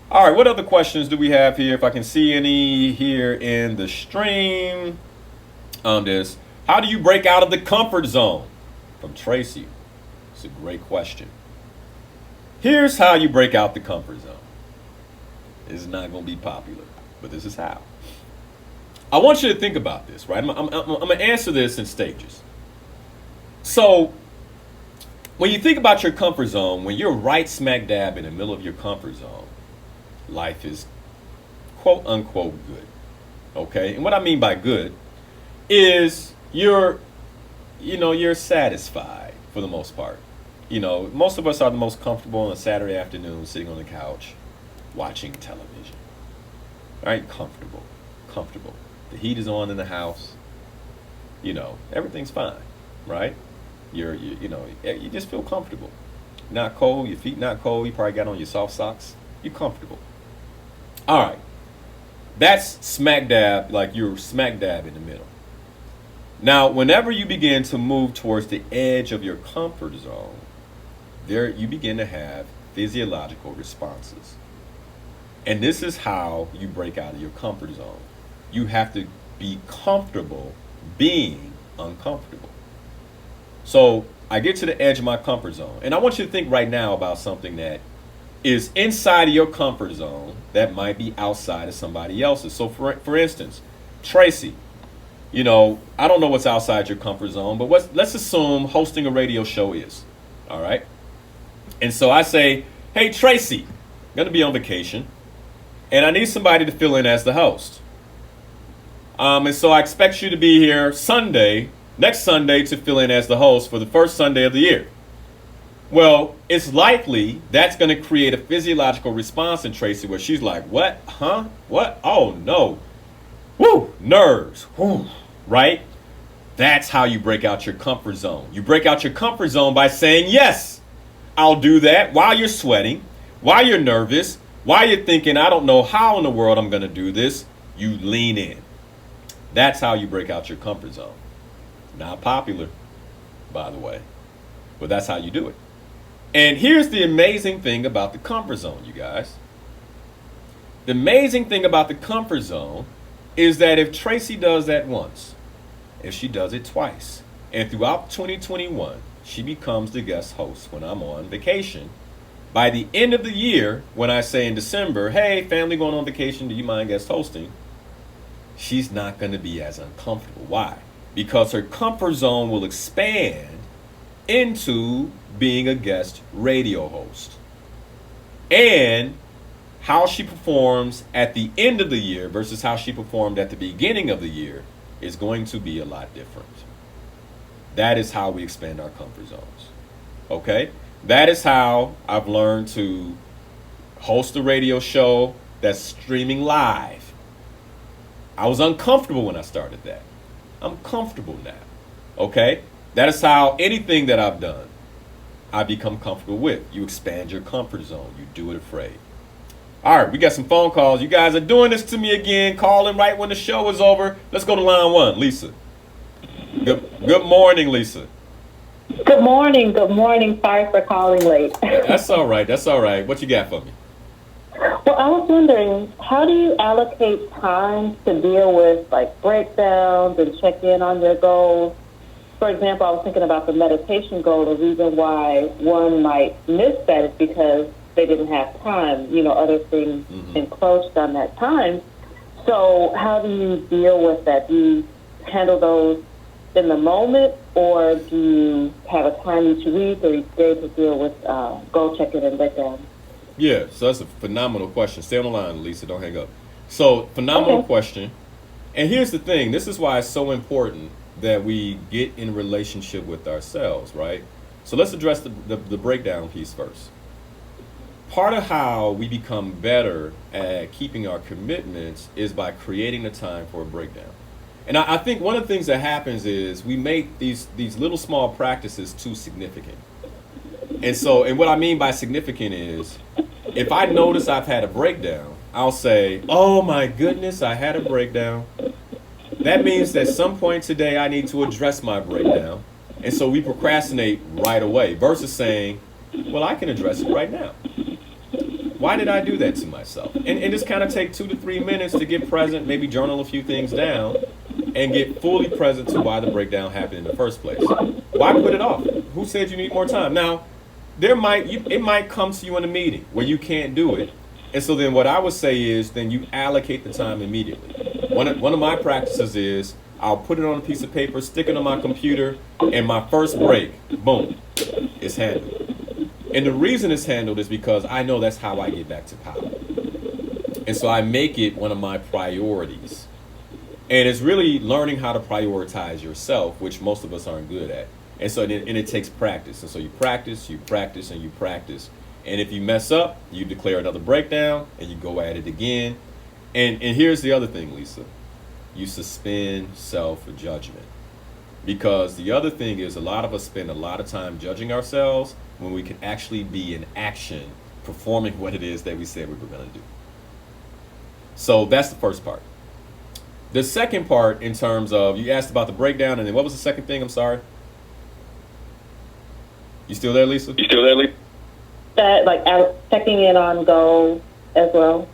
All right, what other questions do we have here? If I can see any here in the stream. This, how do you break out of the comfort zone? From Tracy. It's a great question. Here's how you break out the comfort zone. This is not going to be popular, but this is how. I want you to think about this, right? I'm going to answer this in stages. So, when you think about your comfort zone, when you're right smack dab in the middle of your comfort zone, life is quote unquote good. Okay? And what I mean by good is you're satisfied for the most part. You know, most of us are the most comfortable on a Saturday afternoon sitting on the couch watching television. All right? Comfortable. The heat is on in the house. You know, everything's fine, right? You just feel comfortable. Not cold, your feet not cold, you probably got on your soft socks. You're comfortable. All right. That's smack dab, like you're smack dab in the middle. Now, whenever you begin to move towards the edge of your comfort zone, there you begin to have physiological responses. And this is how you break out of your comfort zone. You have to be comfortable being uncomfortable. So I get to the edge of my comfort zone. And I want you to think right now about something that is inside of your comfort zone that might be outside of somebody else's. So for instance, Tracy, I don't know what's outside your comfort zone, but let's assume hosting a radio show is. All right. And so I say, hey, Tracy, going to be on vacation, and I need somebody to fill in as the host. And so I expect you to be here next Sunday, to fill in as the host for the first Sunday of the year. Well, it's likely that's going to create a physiological response in Tracy where she's like, what? Huh? What? Oh, no. Woo! Nerves. Woo. Right? That's how you break out your comfort zone. You break out your comfort zone by saying, yes, I'll do that while you're sweating, while you're nervous, while you're thinking, I don't know how in the world I'm going to do this. You lean in. That's how you break out your comfort zone. Not popular, by the way, but that's how you do it. And here's the amazing thing about the comfort zone, you guys. The amazing thing about the comfort zone is that if Tracy does that once, if she does it twice, and throughout 2021, she becomes the guest host when I'm on vacation, by the end of the year, when I say in December, hey, family going on vacation, do you mind guest hosting? She's not going to be as uncomfortable. Why? Because her comfort zone will expand into being a guest radio host. And how she performs at the end of the year versus how she performed at the beginning of the year is going to be a lot different. That is how we expand our comfort zones. Okay? That is how I've learned to host a radio show that's streaming live. I was uncomfortable when I started that. I'm comfortable now. Okay? That is how anything that I've done, I become comfortable with. You expand your comfort zone. You do it afraid. All right, we got some phone calls. You guys are doing this to me again, calling right when the show is over. Let's go to line one, Lisa. Good morning, Lisa. Good morning. Good morning. Sorry for calling late. That's all right. That's all right. What you got for me? Well, I was wondering, how do you allocate time to deal with like breakdowns and check in on your goals? For example, I was thinking about the meditation goal. The reason why one might miss that is because they didn't have time. You know, other things encroached on that time. So how do you deal with that? Do you handle those in the moment, or do you have a time each week or each day to deal with goal checking and breakdown? Yeah, so that's a phenomenal question. Stay on the line, Lisa. Don't hang up. So, phenomenal question. And here's the thing. This is why it's so important that we get in relationship with ourselves, right? So let's address the breakdown piece first. Part of how we become better at keeping our commitments is by creating the time for a breakdown. And I think one of the things that happens is we make these little small practices too significant. And what I mean by significant is, if I notice I've had a breakdown, I'll say, oh my goodness, I had a breakdown. That means that at some point today I need to address my breakdown. And so we procrastinate right away versus saying, well, I can address it right now. Why did I do that to myself? And just kind of take 2 to 3 minutes to get present, maybe journal a few things down, and get fully present to why the breakdown happened in the first place. Why put it off? Who said you need more time? Now, it might come to you in a meeting where you can't do it. And so then what I would say is then you allocate the time immediately. One of my practices is I'll put it on a piece of paper, stick it on my computer, and my first break, boom, it's handled. And the reason it's handled is because I know that's how I get back to power. And so I make it one of my priorities. And it's really learning how to prioritize yourself, which most of us aren't good at. And so it takes practice. And so you practice, and you practice. And if you mess up, you declare another breakdown, and you go at it again. And here's the other thing, Lisa. You suspend self-judgment. Because the other thing is a lot of us spend a lot of time judging ourselves when we can actually be in action, performing what it is that we said we were going to do. So that's the first part. The second part, in terms of, you asked about the breakdown, and then what was the second thing? I'm sorry. You still there, Lisa? Checking in on goals as well.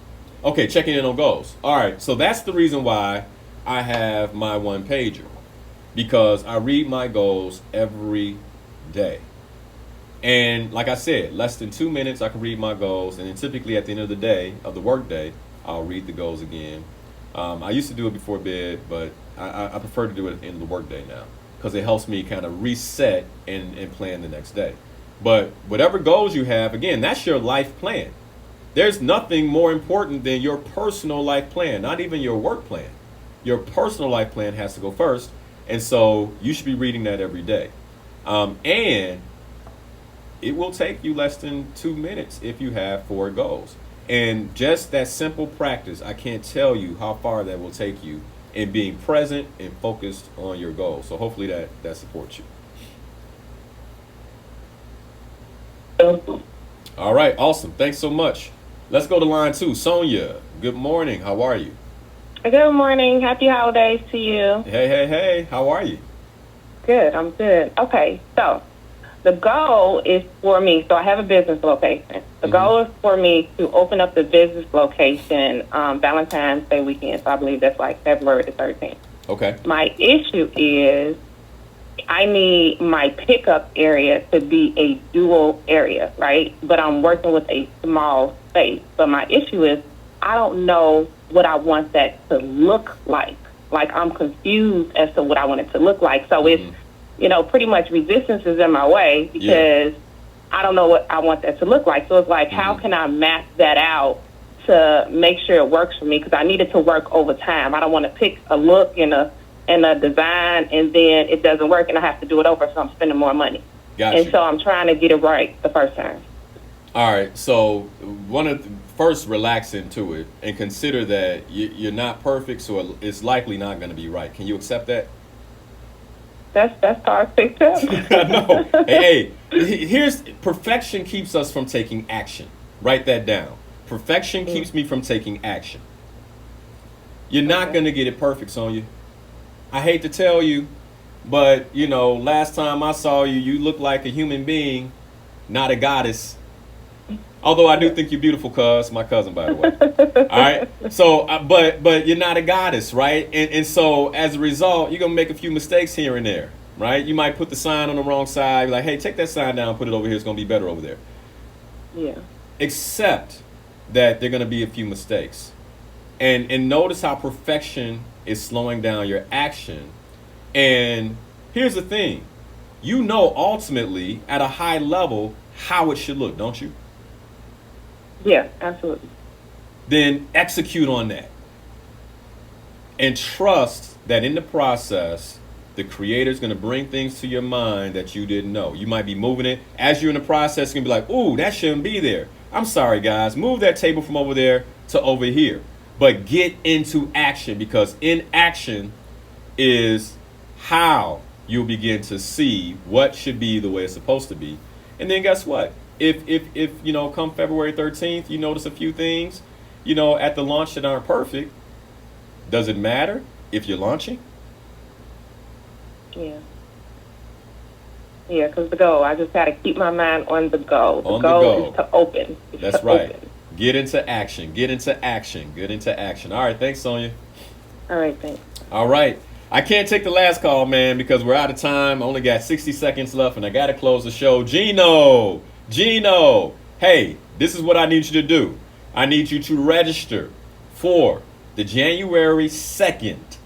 Okay, checking in on goals. All right, so that's the reason why I have my one pager, because I read my goals every day. And like I said, less than 2 minutes, I can read my goals. And then typically at the end of the day, of the work day, I'll read the goals again. I used to do it before bed, but I prefer to do it at the end of the work day now, because it helps me kind of reset and plan the next day. But whatever goals you have, again, that's your life plan. There's nothing more important than your personal life plan, not even your work plan. Your personal life plan has to go first. And so you should be reading that every day. And it will take you less than 2 minutes if you have 4 goals. And just that simple practice, I can't tell you how far that will take you in being present and focused on your goals. So hopefully that supports you. All right, awesome. Thanks so much. Let's go to line 2. Sonia, good morning. How are you? Good morning. Happy holidays to you. Hey. How are you? Good. I'm good. Okay, so the goal is for me, so I have a business location. The goal is for me to open up the business location Valentine's Day weekend. So I believe that's like February the 13th. Okay. My issue is I need my pickup area to be a dual area, right? But I'm working with a small space. But my issue is I don't know what I want that to look like. Like, I'm confused as to what I want it to look like. So it's, pretty much resistance is in my way because I don't know what I want that to look like. So it's like, how can I map that out to make sure it works for me? Because I need it to work over time. I don't want to pick a look and a design and then it doesn't work and I have to do it over, so I'm spending more money. Gotcha. And so I'm trying to get it right the first time. All right, so first relax into it and consider that you're not perfect, so it's likely not going to be right. Can you accept that? That's hard to accept. No. Hey, here's perfection keeps us from taking action. Write that down. Perfection keeps me from taking action. You're not going to get it perfect, Sonia. I hate to tell you, but last time I saw you, you look like a human being, not a goddess. Although I do think you're beautiful, my cousin, by the way. All right. So, but you're not a goddess, right? And so as a result, you're gonna make a few mistakes here and there, right? You might put the sign on the wrong side, like, hey, take that sign down, put it over here. It's gonna be better over there. Yeah. Accept that there are gonna be a few mistakes, and notice how perfection is slowing down your action. And here's the thing, ultimately at a high level how it should look, don't you? Yeah, absolutely. Then execute on that. And trust that in the process, the creator's going to bring things to your mind that you didn't know. You might be moving it. As you're in the process, you're going to be like, ooh, that shouldn't be there. I'm sorry, guys. Move that table from over there to over here. But get into action, because in action is how you'll begin to see what should be the way it's supposed to be. And then guess what? If come February 13th, you notice a few things, at the launch that aren't perfect, does it matter if you're launching? Yeah. Yeah, because the goal, I just got to keep my mind on the goal. The goal is to open. That's right. Get into action. Get into action. Get into action. All right. Thanks, Sonia. All right. Thanks. All right. I can't take the last call, man, because we're out of time. I only got 60 seconds left, and I got to close the show. Gino, hey, this is what I need you to do. I need you to register for the January 2nd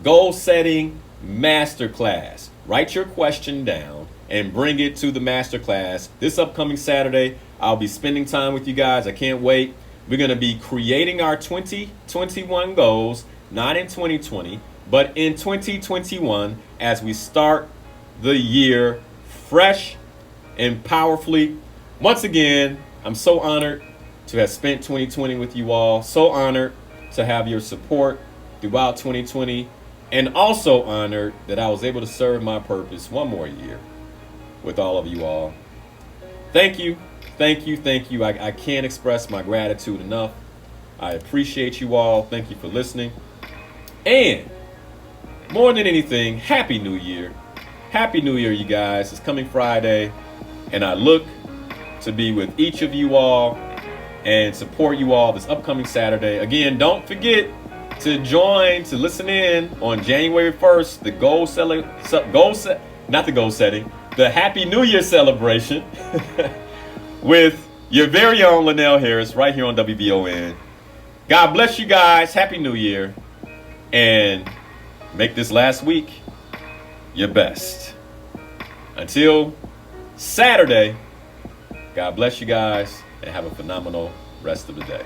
Goal Setting Masterclass. Write your question down and bring it to the masterclass this upcoming Saturday. I'll be spending time with you guys. I can't wait. We're going to be creating our 2021 goals, not in 2020, but in 2021 as we start the year fresh and powerfully. Once again, I'm so honored to have spent 2020 with you all. So honored to have your support throughout 2020. And also honored that I was able to serve my purpose one more year with all of you all. Thank you. Thank you. Thank you. I can't express my gratitude enough. I appreciate you all. Thank you for listening. And more than anything, Happy New Year. Happy New Year, you guys. It's coming Friday. And I look to be with each of you all and support you all this upcoming Saturday. Again, don't forget to join, to listen in on January 1st, the Happy New Year celebration with your very own Linal Harris right here on WVON. God bless you guys. Happy New Year. And make this last week your best. Until Saturday, God bless you guys, and have a phenomenal rest of the day.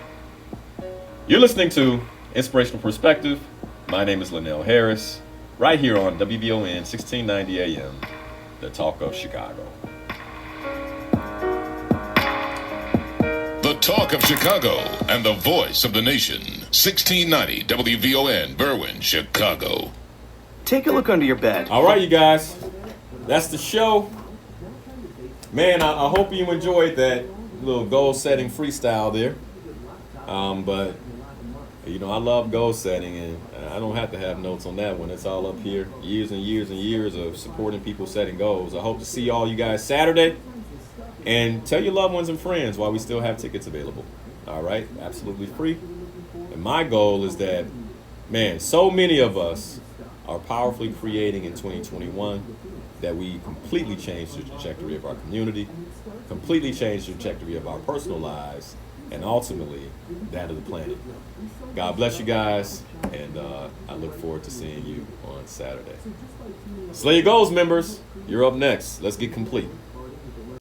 You're listening to Inspirational Perspective. My name is Linal Harris, right here on WVON 1690 AM, the Talk of Chicago. The Talk of Chicago and the voice of the nation. 1690 WVON, Berwyn, Chicago. Take a look under your bed. All right, you guys. That's the show. Man, I hope you enjoyed that little goal-setting freestyle there. But, you know, I love goal setting, and I don't have to have notes on that one. It's all up here. Years and years and years of supporting people setting goals. I hope to see all you guys Saturday. And tell your loved ones and friends while we still have tickets available. All right? Absolutely free. And my goal is that, man, so many of us are powerfully creating in 2021 that we completely change the trajectory of our community, completely change the trajectory of our personal lives, and ultimately that of the planet. God bless you guys, and I look forward to seeing you on Saturday. Slay Your Goals, members. You're up next. Let's get complete.